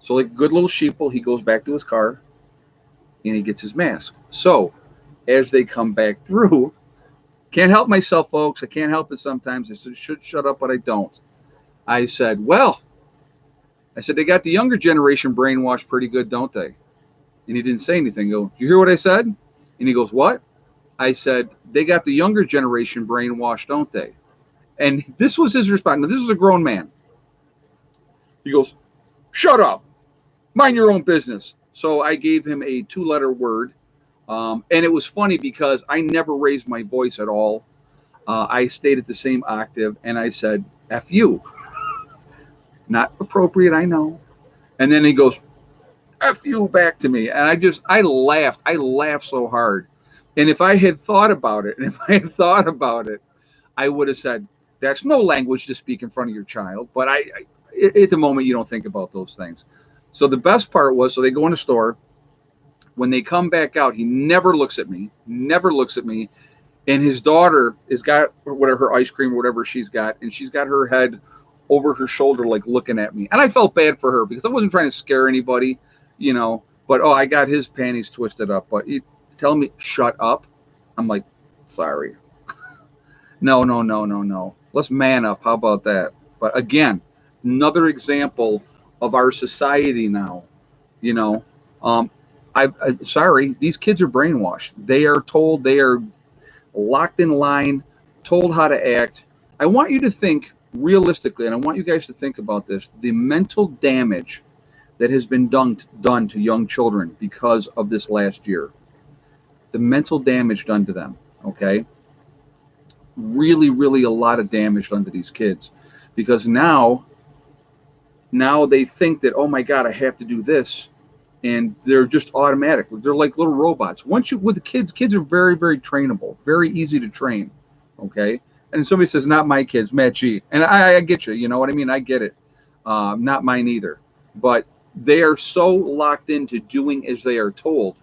[SPEAKER 1] So like a good little sheeple, he goes back to his car and he gets his mask. So as they come back through, can't help myself, folks. I can't help it sometimes. I should shut up, but I don't. I said, they got the younger generation brainwashed pretty good, don't they? And he didn't say anything. I go, you hear what I said? And he goes, what? I said, they got the younger generation brainwashed, don't they? And this was his response. Now, this is a grown man. He goes, shut up. Mind your own business. So I gave him a 2-letter word. And it was funny because I never raised my voice at all. I stayed at the same octave and I said, F you. Not appropriate, I know. And then he goes, F you back to me. And I laughed. I laughed so hard. And if I had thought about it, I would have said, that's no language to speak in front of your child. But at the moment, you don't think about those things. So the best part was, so they go in the store. When they come back out, he never looks at me. And his daughter has got whatever ice cream or whatever she's got. And she's got her head over her shoulder, like looking at me. And I felt bad for her because I wasn't trying to scare anybody, But, I got his panties twisted up. But he telling me, shut up. I'm like, sorry. No. Let's man up. How about that? But again, another example of our society now, I'm sorry, these kids are brainwashed. They are told, they are locked in line, told how to act. I want you to think realistically, and I want you guys to think about this, the mental damage that has been done to young children because of this last year. The mental damage done to them, okay? Really, really a lot of damage done to these kids, because now they think that, oh my God, I have to do this, and they're just automatic. They're like little robots. Once you with the kids are very, very trainable, very easy to train, okay? And somebody says, not my kids, Matt G. And I get you, you know what I mean? I get it. Not mine either. But they are so locked into doing as they are told.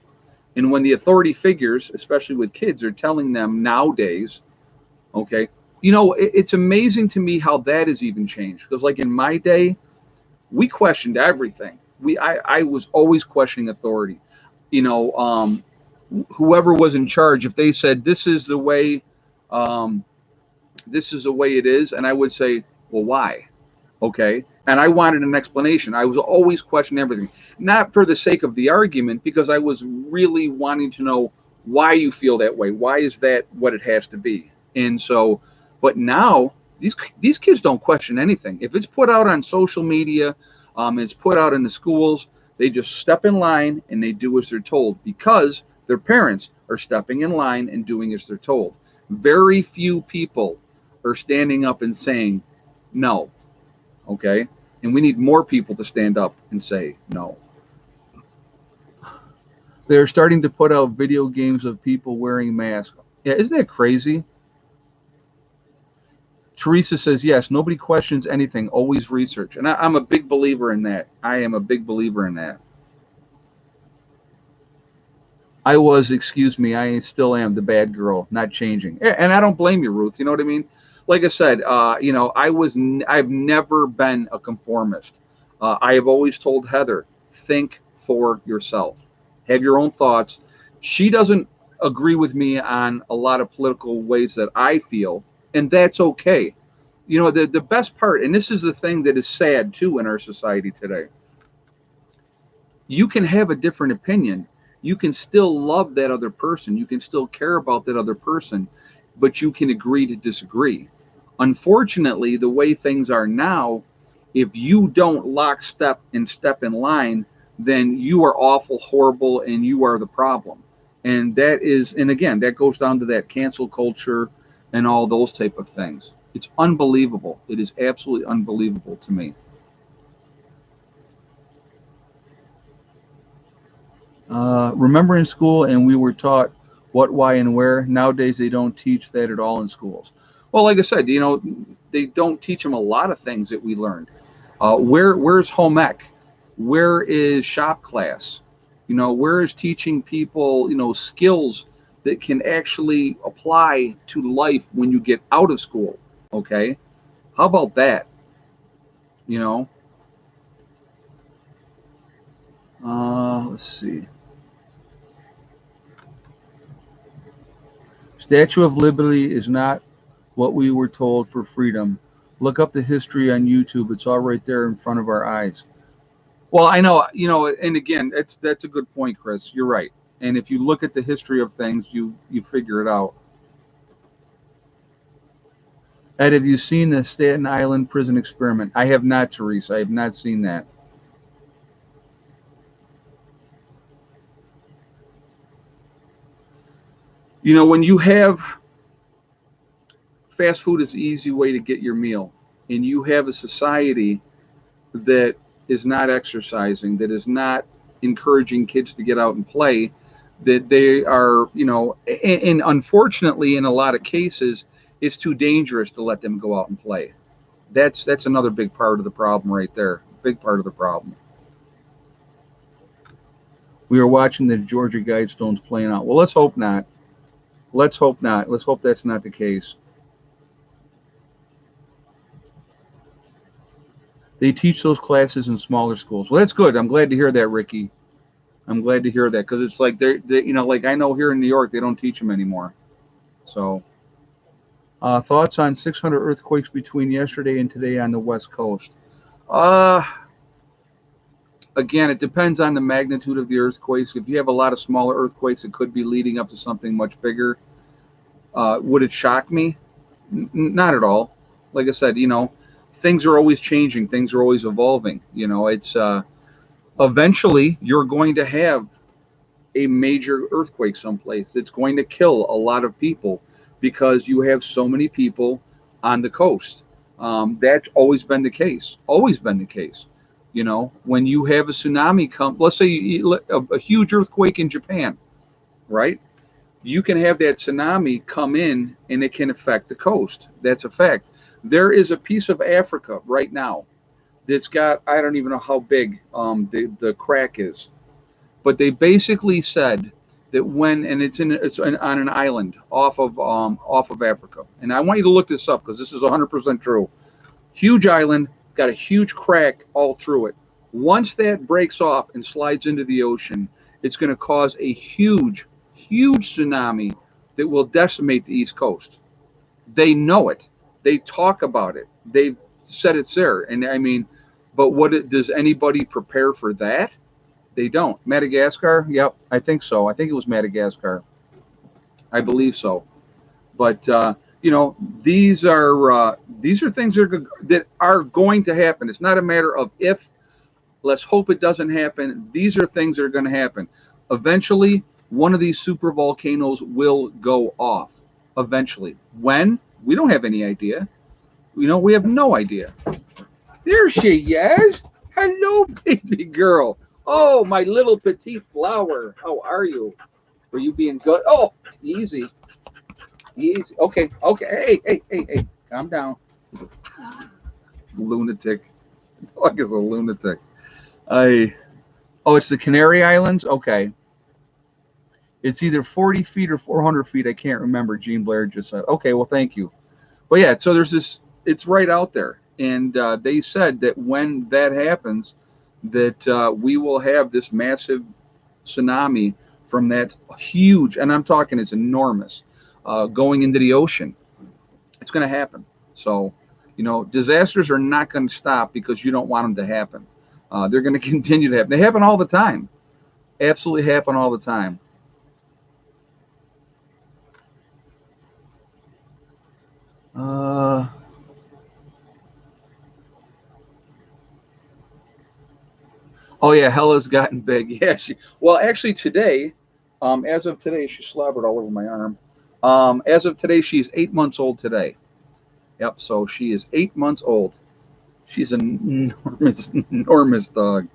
[SPEAKER 1] And when the authority figures, especially with kids, are telling them nowadays, okay, you know, it's amazing to me how that has even changed. Because like in my day, we questioned everything. I was always questioning authority. You know, whoever was in charge, if they said this is the way it is, and I would say, well, why? Okay. And I wanted an explanation. I was always questioning everything, not for the sake of the argument, because I was really wanting to know why you feel that way. Why is that what it has to be? And so, but now these kids don't question anything. If it's put out on social media, it's put out in the schools, they just step in line and they do as they're told, because their parents are stepping in line and doing as they're told. Very few people are standing up and saying no. Okay. And we need more people to stand up and say no. They're starting to put out video games of people wearing masks. Yeah, isn't that crazy? Teresa says, yes, nobody questions anything, always research. And I'm a big believer in that. I am a big believer in that. I still am the bad girl, not changing. And I don't blame you, Ruth. You know what I mean? Like I said, you know, I've never been a conformist. I have always told Heather, think for yourself, have your own thoughts. She doesn't agree with me on a lot of political ways that I feel, and that's okay. You know, the best part, and this is the thing that is sad too in our society today, you can have a different opinion. You can still love that other person. You can still care about that other person, but you can agree to disagree. Unfortunately, the way things are now, if you don't lockstep and step in line, then you are awful, horrible, and you are the problem. And that is, and again, that goes down to that cancel culture and all those type of things. It's unbelievable. It is absolutely unbelievable to me. Remember in school, and we were taught what, why, and where. Nowadays, they don't teach that at all in schools. Well, like I said, you know, they don't teach them a lot of things that we learned. Where's home ec? Where is shop class? You know, where is teaching people, you know, skills that can actually apply to life when you get out of school? Okay, how about that? You know, let's see. Statue of Liberty is not what we were told for freedom. Look up the history on YouTube. It's all right there in front of our eyes. Well, I know, you know, and again, that's a good point, Chris. You're right. And if you look at the history of things, you figure it out. Ed, have you seen the Staten Island prison experiment? I have not, Teresa. I have not seen that. You know, when you have fast food is the easy way to get your meal, and you have a society that is not exercising, that is not encouraging kids to get out and play, that they are, you know, and unfortunately in a lot of cases it's too dangerous to let them go out and play. That's another big part of the problem right there. Big part of the problem. We are watching the Georgia Guidestones playing out. Well, let's hope not. Let's hope not. Let's hope that's not the case. They teach those classes in smaller schools. Well, that's good. I'm glad to hear that, Ricky. I'm glad to hear that, because it's like they, you know, like I know here in New York they don't teach them anymore. So, thoughts on 600 earthquakes between yesterday and today on the West Coast? Again, it depends on the magnitude of the earthquakes. If you have a lot of smaller earthquakes, it could be leading up to something much bigger. Would it shock me? Not at all. Like I said, things are always changing. Things are always evolving. It's eventually you're going to have a major earthquake someplace. It's going to kill a lot of people because you have so many people on the coast. That's always been the case. Always been the case. When you have a tsunami come, let's say a huge earthquake in Japan, right? You can have that tsunami come in and it can affect the coast. That's a fact. There is a piece of Africa right now that's got, I don't even know how big the crack is, but they basically said that it's on an island off of Africa. And I want you to look this up because this is 100% true. Huge island, got a huge crack all through it. Once that breaks off and slides into the ocean, it's going to cause a huge tsunami that will decimate the East Coast. They know it. They talk about it. They've said it's there. And I mean, but does anybody prepare for that? They don't. Madagascar? Yep, I think so. I think it was Madagascar. I believe so. But these are things that are going to happen. It's not a matter of if. Let's hope it doesn't happen. These are things that are going to happen. Eventually, one of these super volcanoes will go off. Eventually. When? We don't have any idea. We have no idea. There she is. Hello, baby girl. Oh, my little petite flower. How are you? Are you being good? Oh, easy. Easy. Okay. Hey. Calm down. Lunatic. The dog is a lunatic. It's the Canary Islands? Okay. It's either 40 feet or 400 feet. I can't remember. Gene Blair just said. Okay, well, thank you. But yeah, so there's this, it's right out there. And they said that when that happens, that we will have this massive tsunami from that huge, and I'm talking it's enormous, going into the ocean. It's going to happen. So, disasters are not going to stop because you don't want them to happen. They're going to continue to happen. They happen all the time. Absolutely happen all the time. Oh yeah, Hella's gotten big. Yeah, actually today, as of today, she slobbered all over my arm. As of today, she's 8 months old today. Yep, so she is 8 months old. She's an enormous dog.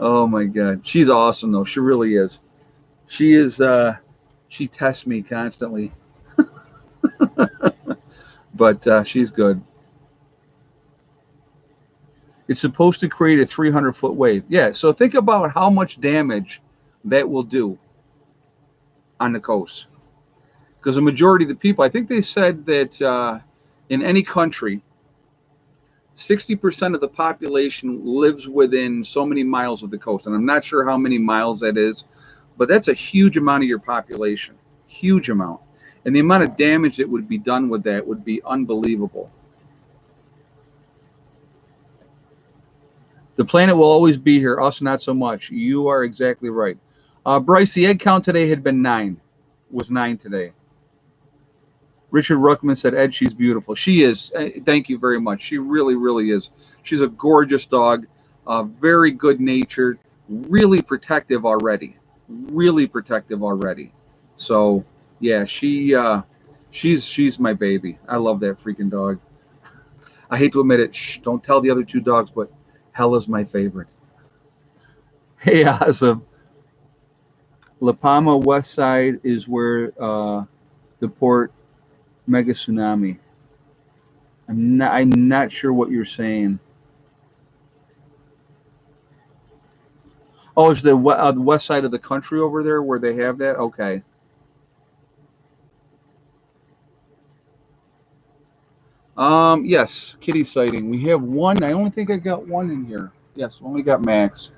[SPEAKER 1] Oh my God, she's awesome though. She really is. She is. She tests me constantly, but she's good. It's supposed to create a 300-foot wave. Yeah, so think about how much damage that will do on the coast. Because the majority of the people, I think they said that in any country, 60% of the population lives within so many miles of the coast. And I'm not sure how many miles that is, but that's a huge amount of your population. Huge amount. And the amount of damage that would be done with that would be unbelievable. The planet will always be here, us not so much. You are exactly right. Bryce, the egg count today had been 9. Was 9 today. Richard Ruckman said, Ed, she's beautiful. She is. Thank you very much. She really, really is. She's a gorgeous dog, very good-natured, really protective already. Really protective already. So, yeah, she's my baby. I love that freaking dog. I hate to admit it. Shh, don't tell the other 2 dogs, but Hella's my favorite. Hey, awesome. La Palma West Side is where the port mega tsunami. I'm not sure what you're saying. Oh, it's the west side of the country over there where they have that? Okay. Yes, kitty sighting. We have one. I only think I got one in here. Yes, only got Max.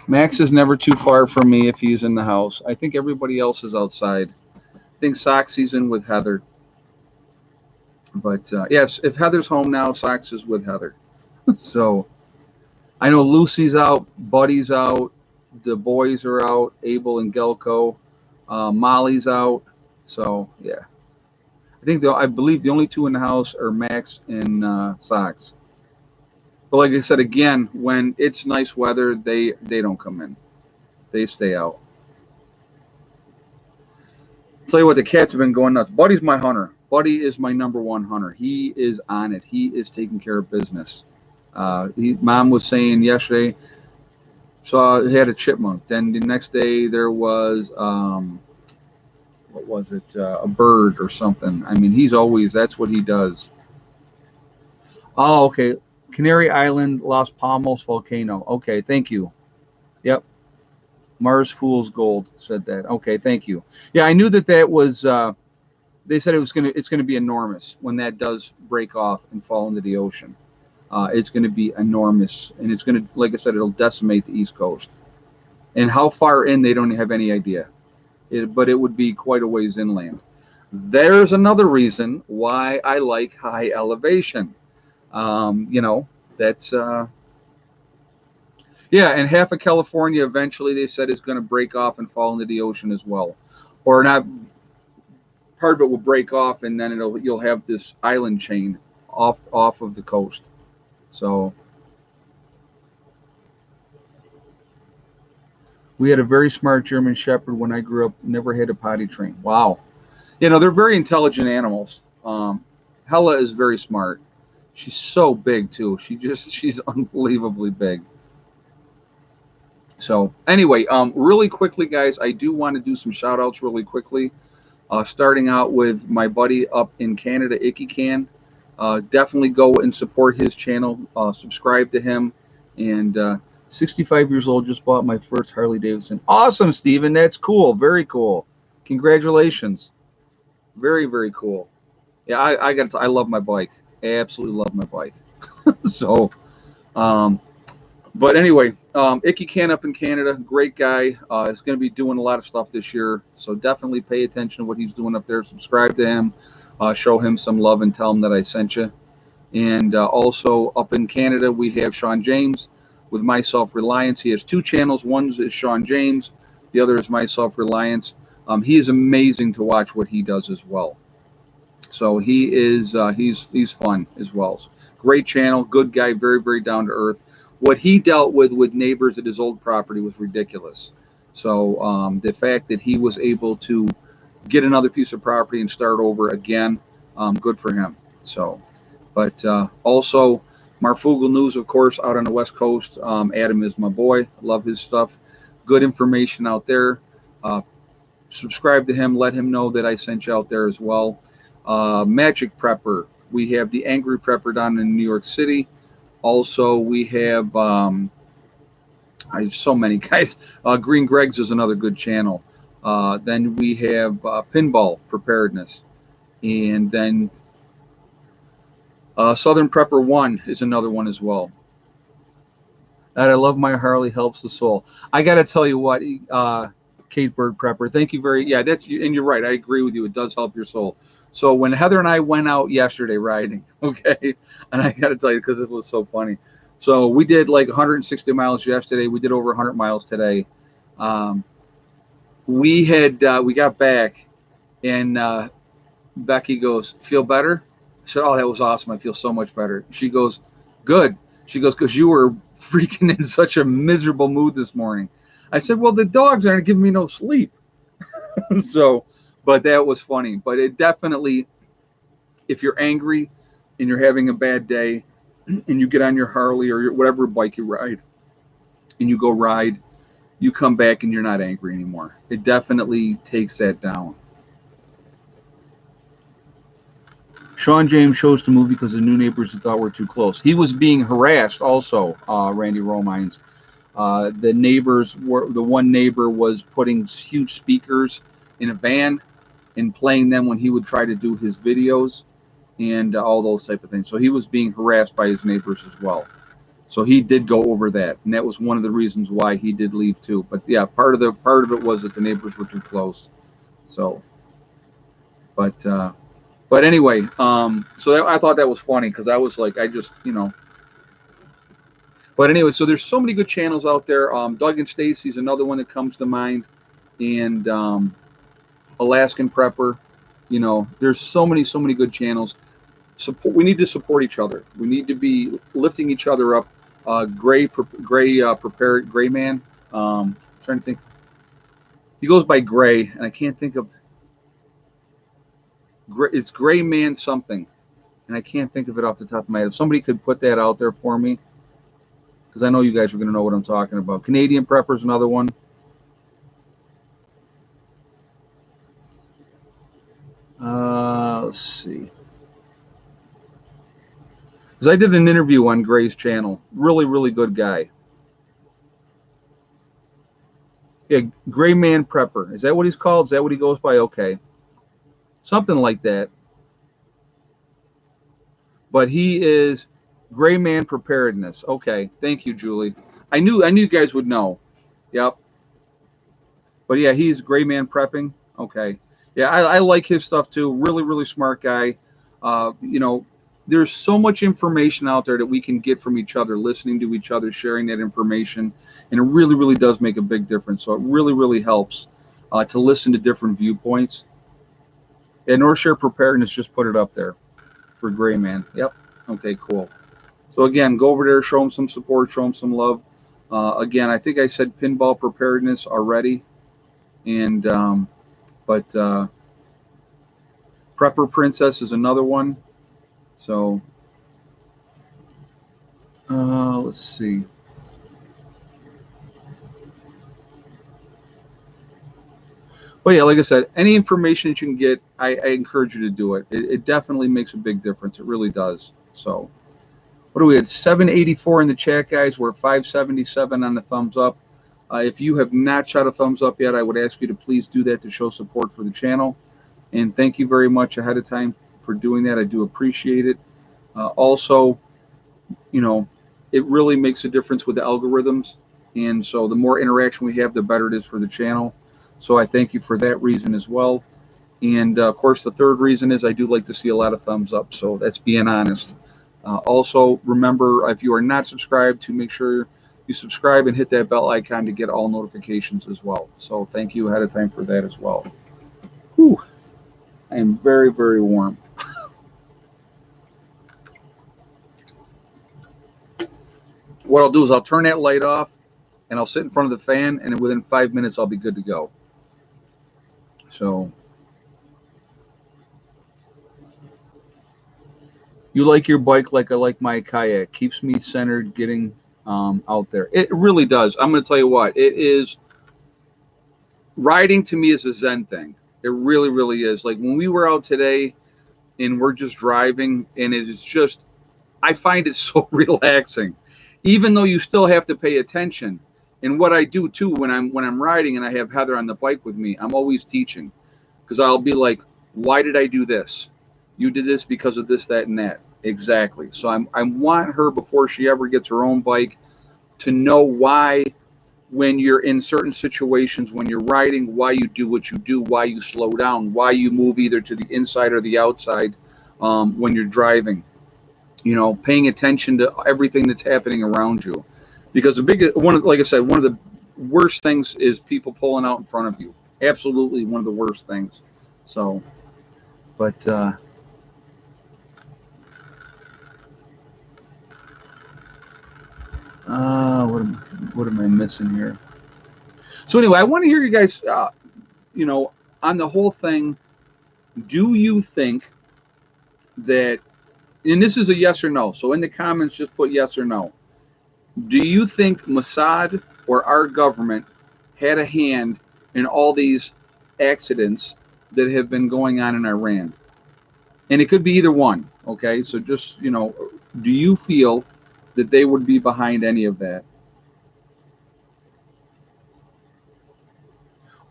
[SPEAKER 1] Max is never too far from me if he's in the house. I think everybody else is outside. I think Soxy's in with Heather. But yes, if Heather's home now, Sox is with Heather. So I know Lucy's out, Buddy's out, the boys are out, Abel and Gelko. Molly's out. So yeah. I believe the only two in the house are Max and Sox. But like I said, again, when it's nice weather, they don't come in. They stay out. Tell you what, the cats have been going nuts. Buddy's my hunter. Buddy is my number one hunter. He is on it. He is taking care of business. Mom was saying yesterday, he had a chipmunk. Then the next day there was what was it? A bird or something. I mean, that's what he does. Oh, okay. Canary Island, Los Palmos volcano. Okay, thank you. Yep. Mars Fool's Gold said that. Okay, thank you. Yeah, I knew that was. They said it's gonna be enormous when that does break off and fall into the ocean. It's gonna be enormous, and it's gonna, like I said, it'll decimate the East Coast. And how far in, they don't have any idea. But it would be quite a ways inland. There's another reason why I like high elevation. That's yeah, and half of California eventually, they said, is going to break off and fall into the ocean as well, or not. Part of it will break off, and then you'll have this island chain off of the coast. So we had a very smart German Shepherd when I grew up. Never had a potty train. Wow, they're very intelligent animals. Hella is very smart. She's so big too. She's unbelievably big. So anyway, really quickly, guys, I do want to do some shout outs really quickly. Starting out with my buddy up in Canada, Icky Can. Definitely go and support his channel. Subscribe to him. And 65 years old, just bought my first Harley Davidson. Awesome, Steven. That's cool. Very cool. Congratulations. Very, very cool. Yeah, I love my bike. I absolutely love my bike. So, but anyway, Icky Can up in Canada, great guy. Is going to be doing a lot of stuff this year. So definitely pay attention to what he's doing up there. Subscribe to him. Show him some love and tell him that I sent you. And also up in Canada, we have Sean James with My Self Reliance. He has two channels. One is Sean James. The other is My Self Reliance. He is amazing to watch what he does as well. So he is he's fun as well. So great channel, good guy, very, very down to earth. What he dealt with neighbors at his old property was ridiculous. So the fact that he was able to get another piece of property and start over again, good for him. So, but also Marfugal News, of course, out on the West Coast. Adam is my boy. Love his stuff. Good information out there. Subscribe to him. Let him know that I sent you out there as well. Magic Prepper. We have the Angry Prepper down in New York City. Also, we have I have so many guys. Green Greg's is another good channel. Then we have Pinball Preparedness, and then Southern Prepper 1 is another one as well. That I love my Harley helps the soul. I got to tell you what, Kate Bird Prepper, thank you and you're right. I agree with you. It does help your soul. So when Heather and I went out yesterday riding, okay, and I got to tell you, because it was so funny. So we did like 160 miles yesterday. We did over 100 miles today. We got back, and Becky goes, "Feel better?" I said, "Oh, that was awesome. I feel so much better." She goes, "Good." She goes, "Because you were freaking in such a miserable mood this morning." I said, "Well, the dogs aren't giving me no sleep." So, but that was funny. But it definitely, if you're angry and you're having a bad day and you get on your Harley or whatever bike you ride and you go ride, you come back and you're not angry anymore. It definitely takes that down. Sean James chose the movie because the new neighbors he thought were too close. He was being harassed also, Randy Romines. The one neighbor was putting huge speakers in a van and playing them when he would try to do his videos and all those type of things. So he was being harassed by his neighbors as well. So he did go over that, and that was one of the reasons why he did leave too. But yeah, part of it was that the neighbors were too close. So, but anyway, so I thought that was funny because I was like, But anyway, so there's so many good channels out there. Doug and Stacy's another one that comes to mind, and Alaskan Prepper. You know, there's so many good channels. Support. We need to support each other. We need to be lifting each other up. Gray Man. Trying to think. He goes by Gray, and I can't think of. It's Gray Man something, and I can't think of it off the top of my head. If somebody could put that out there for me, because I know you guys are going to know what I'm talking about. Canadian Prepper's another one. Let's see. Because I did an interview on Gray's channel. Really good guy. Yeah, Gray Man Prepper. Is that what he's called? Is that what he goes by? Okay. Something like that. But he is Gray Man Preparedness. Okay. Thank you, Julie. I knew you guys would know. Yep. But yeah, he's Gray Man Prepping. Okay. Yeah, I like his stuff too. Really smart guy. You know, there's so much information out there that we can get from each other, listening to each other, sharing that information, and it really does make a big difference. So it really helps to listen to different viewpoints. And North Shore Preparedness just put it up there for Gray Man. Yep. Okay, cool. So again, go over there, show them some support, show them some love. Again, I think I said Pinball Preparedness already, and but Prepper Princess is another one. So let's see. But yeah, like I said, any information that you can get, I encourage you to do it. It definitely makes a big difference. It really does. So what do we have? 784 in the chat, guys. We're at 577 on the thumbs up. If you have not shot a thumbs up yet, I would ask you to please do that to show support for the channel. And thank you very much ahead of time for doing that. I do appreciate it. Also, you know, it really makes a difference with the algorithms. And so the more interaction we have, the better it is for the channel. So I thank you for that reason as well. And of course, the third reason is I do like to see a lot of thumbs up. So that's being honest. Also, remember, if you are not subscribed, to make sure you subscribe and hit that bell icon to get all notifications as well. So thank you ahead of time for that as well. Whew. I am very warm. What I'll do is I'll turn that light off and I'll sit in front of the fan, and within 5 minutes I'll be good to go. So you like your bike like I like my kayak. Keeps me centered, getting out there. It really does. I'm going to tell you what, it is. Riding to me is a Zen thing. It really is. Like when we were out today and we're just driving, and it is just, I find it so relaxing, even though you still have to pay attention. And what I do too, when I'm riding and I have Heather on the bike with me, I'm always teaching, because I'll be like, why did I do this? You did this because of this, that, and that. Exactly. So I want her, before she ever gets her own bike, to know why, when you're in certain situations, when you're riding, why you do what you do, why you slow down, why you move either to the inside or the outside when you're driving. You know, paying attention to everything that's happening around you. Because the biggest one, like I said, one of the worst things is people pulling out in front of you. Absolutely one of the worst things. So, but what am I missing here? So anyway, I want to hear you guys, you know, on the whole thing. Do you think that, and this is a yes or no, so in the comments just put yes or no. Do you think Mossad or our government had a hand in all these accidents that have been going on in Iran? And it could be either one, okay? So just, you know, do you feel that they would be behind any of that?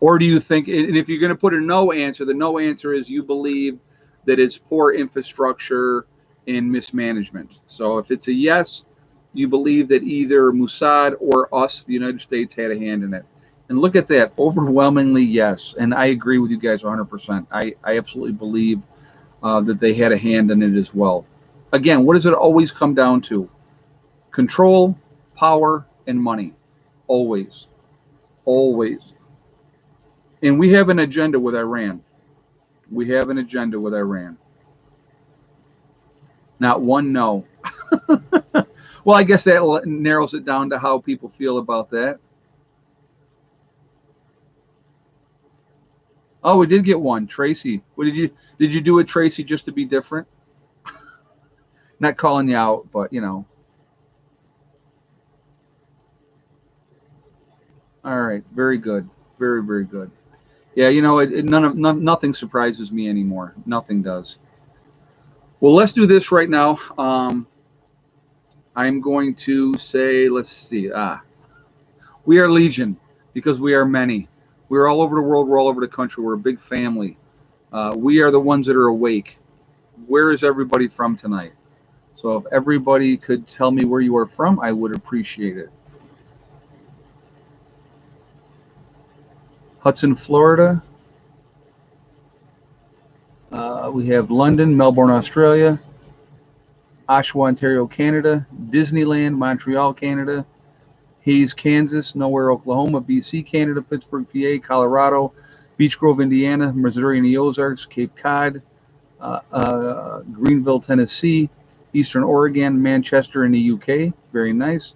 [SPEAKER 1] Or do you think, and if you're going to put a no answer, the no answer is you believe that it's poor infrastructure and mismanagement. So if it's a yes, you believe that either Mossad or us, the United States, had a hand in it. And look at that, overwhelmingly yes. And I agree with you guys 100%. I absolutely believe that they had a hand in it as well. Again, what does it always come down to? Control, power, and money. Always. And we have an agenda with Iran. We have an agenda with Iran. Not one no. Well, I guess that narrows it down to how people feel about that. Oh, we did get one. Tracy. What did you do it, Tracy, just to be different? Not calling you out, but you know. All right. Very good. Very, very good. Yeah, you know, nothing surprises me anymore. Nothing does. Well, let's do this right now. I'm going to say, let's see. We are Legion because we are many. We're all over the world. We're all over the country. We're a big family. We are the ones that are awake. Where is everybody from tonight? So if everybody could tell me where you are from, I would appreciate it. Hudson, Florida. We have London, Melbourne, Australia, Oshawa, Ontario, Canada, Disneyland, Montreal, Canada, Hayes, Kansas, Nowhere, Oklahoma, BC, Canada, Pittsburgh, PA, Colorado, Beech Grove, Indiana, Missouri and the Ozarks, Cape Cod, Greenville, Tennessee, Eastern Oregon, Manchester in the UK, very nice,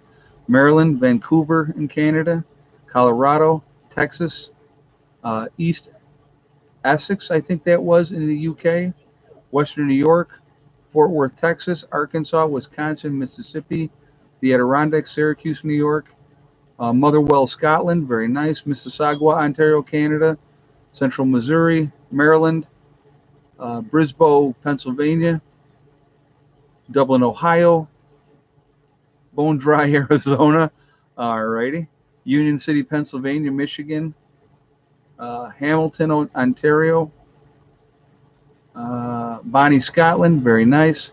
[SPEAKER 1] Maryland, Vancouver in Canada, Colorado, Texas, East Essex, I think that was in the UK, Western New York, Fort Worth, Texas, Arkansas, Wisconsin, Mississippi, the Adirondacks, Syracuse, New York, Motherwell, Scotland, very nice, Mississauga, Ontario, Canada, Central Missouri, Maryland, Brisbane, Pennsylvania, Dublin, Ohio, Bone Dry, Arizona, alrighty, Union City, Pennsylvania, Michigan, Hamilton, Ontario, Bonnie, Scotland, very nice.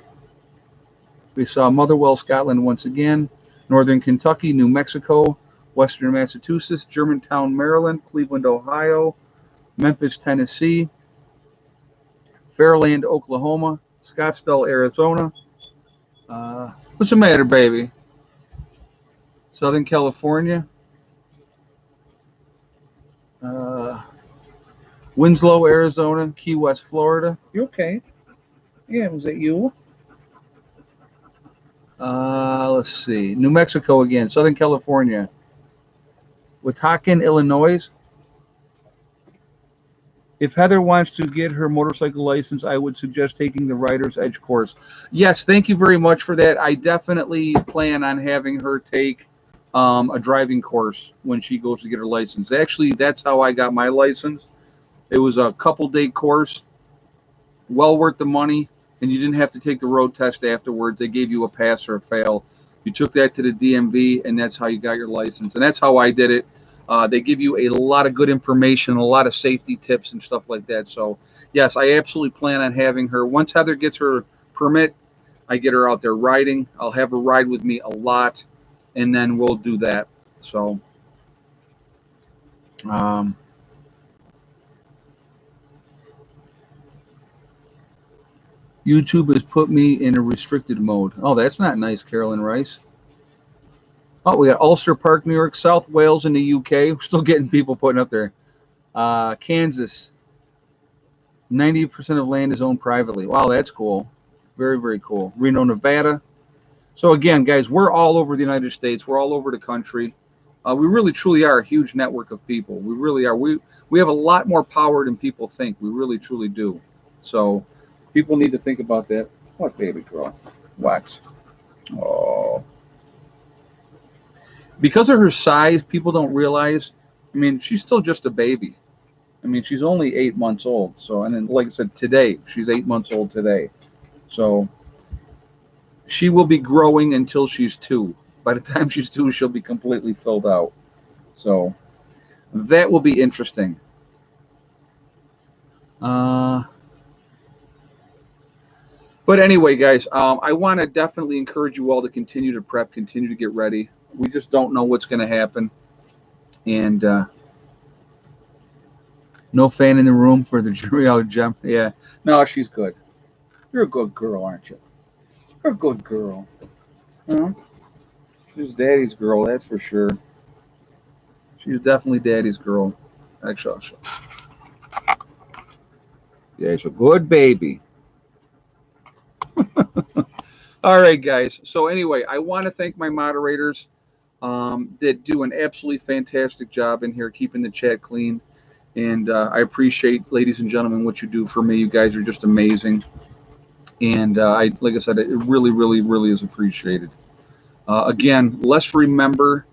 [SPEAKER 1] We saw Motherwell, Scotland once again, Northern Kentucky, New Mexico, Western Massachusetts, Germantown, Maryland, Cleveland, Ohio, Memphis, Tennessee, Fairland, Oklahoma, Scottsdale, Arizona. What's the matter, baby? Southern California, Winslow, Arizona, Key West, Florida. You okay? Yeah, was that you? Let's see. New Mexico again, Southern California, Wetumpka, Illinois. If Heather wants to get her motorcycle license, I would suggest taking the Rider's Edge course. Yes, thank you very much for that. I definitely plan on having her take a driving course when she goes to get her license. Actually, that's how I got my license. It was a couple-day course, well worth the money, and you didn't have to take the road test afterwards. They gave you a pass or a fail. You took that to the DMV, and that's how you got your license. And that's how I did it. They give you a lot of good information, a lot of safety tips and stuff like that. So, yes, I absolutely plan on having her. Once Heather gets her permit, I get her out there riding. I'll have her ride with me a lot, and then we'll do that. So, YouTube has put me in a restricted mode. Oh, that's not nice, Carolyn Rice. Oh, we got Ulster Park, New York, South Wales in the UK. We're still getting people putting up there. Kansas, 90% of land is owned privately. Wow, that's cool. Very, very cool. Reno, Nevada. So again, guys, we're all over the United States. We're all over the country. We really, truly are a huge network of people. We really are. We have a lot more power than people think. We really, truly do. So people need to think about that. What, baby girl? What? Oh. Because of her size, people don't realize, I mean, she's still just a baby. I mean, she's only 8 months old. So, and then, like I said, today, she's 8 months old today. So she will be growing until she's 2. By the time she's 2, she'll be completely filled out. So that will be interesting. But anyway, guys, I want to definitely encourage you all to continue to prep, continue to get ready. We just don't know what's going to happen. And no fan in the room for the jury out jump. Yeah. No, she's good. You're a good girl, aren't you? You're a good girl. She's daddy's girl, that's for sure. She's definitely daddy's girl. Actually. Yeah, he's a good baby. All right, guys. So anyway, I want to thank my moderators that do an absolutely fantastic job in here keeping the chat clean. And I appreciate, ladies and gentlemen, what you do for me. You guys are just amazing. And like I said, it really, really, really is appreciated. Again, let's remember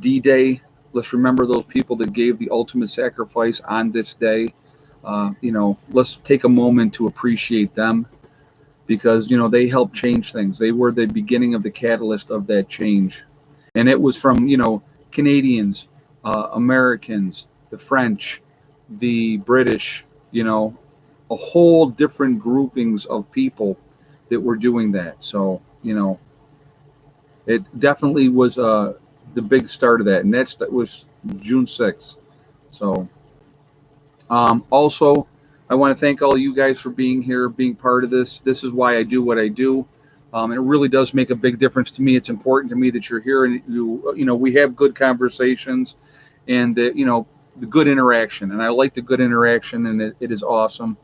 [SPEAKER 1] D-Day. Let's remember those people that gave the ultimate sacrifice on this day. Let's take a moment to appreciate them because, they helped change things. They were the beginning of the catalyst of that change. And it was from, Canadians, Americans, the French, the British, a whole different groupings of people that were doing that. So, it definitely was the big start of that. And that was June 6th. So, also, I want to thank all you guys for being here, being part of this. This is why I do what I do. It really does make a big difference to me. It's important to me that you're here and we have good conversations and the good interaction. And I like the good interaction, and it is awesome.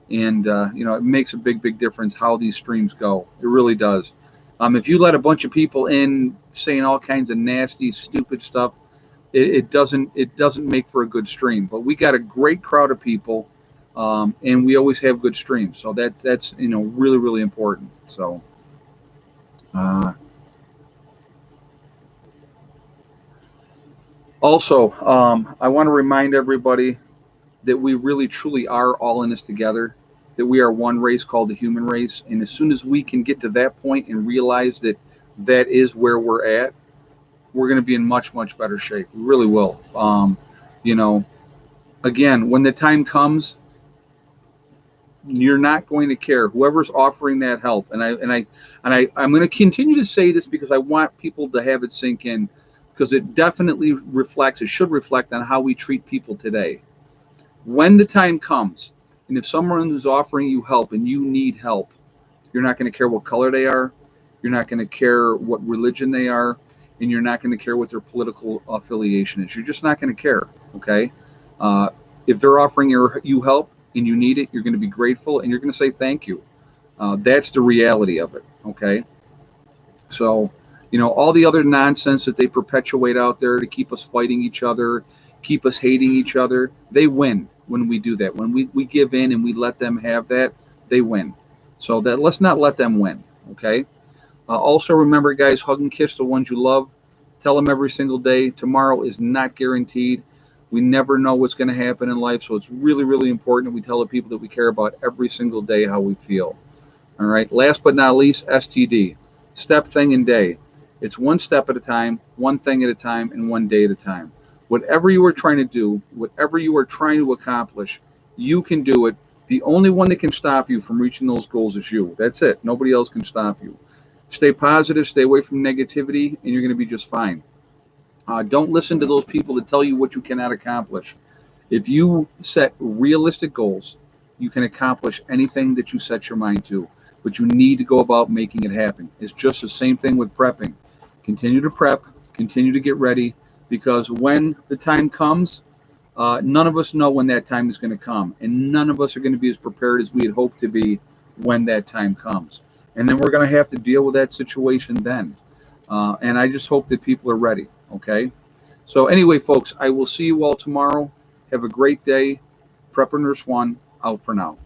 [SPEAKER 1] And it makes a big, big difference how these streams go. It really does. If you let a bunch of people in saying all kinds of nasty, stupid stuff, it doesn't make for a good stream. But we got a great crowd of people, and we always have good streams. So that's really, really important. So. Also, I want to remind everybody that we really truly are all in this together, that we are one race called the human race. And as soon as we can get to that point and realize that that is where we're at, we're going to be in much, much better shape. We really will. Again, when the time comes, you're not going to care. Whoever's offering that help, and I'm going to continue to say this because I want people to have it sink in, because it definitely reflects. It should reflect on how we treat people today. When the time comes, and if someone is offering you help and you need help, you're not going to care what color they are, you're not going to care what religion they are, and you're not going to care what their political affiliation is. You're just not going to care. Okay, if they're offering you help and you need it, you're going to be grateful and you're going to say thank you. That's the reality of it. Okay, so all the other nonsense that they perpetuate out there to keep us fighting each other, keep us hating each other, they win when we do that. When we give in and we let them have that, they win. So that let's not let them win. Okay. Also remember, guys, hug and kiss the ones you love. Tell them every single day. Tomorrow is not guaranteed. We never know what's going to happen in life. So it's really, really important that we tell the people that we care about every single day how we feel. All right. Last but not least, STD. Step, thing, and day. It's one step at a time, one thing at a time, and one day at a time. Whatever you are trying to do, whatever you are trying to accomplish, you can do it. The only one that can stop you from reaching those goals is you. That's it. Nobody else can stop you. Stay positive, stay away from negativity, and you're going to be just fine. Don't listen to those people that tell you what you cannot accomplish. If you set realistic goals, you can accomplish anything that you set your mind to, but you need to go about making it happen. It's just the same thing with prepping. Continue to prep, continue to get ready, because when the time comes, none of us know when that time is going to come, and none of us are going to be as prepared as we had hoped to be when that time comes. And then we're going to have to deal with that situation then. And I just hope that people are ready. Okay. So anyway, folks, I will see you all tomorrow. Have a great day. Prepper Nurse One out for now.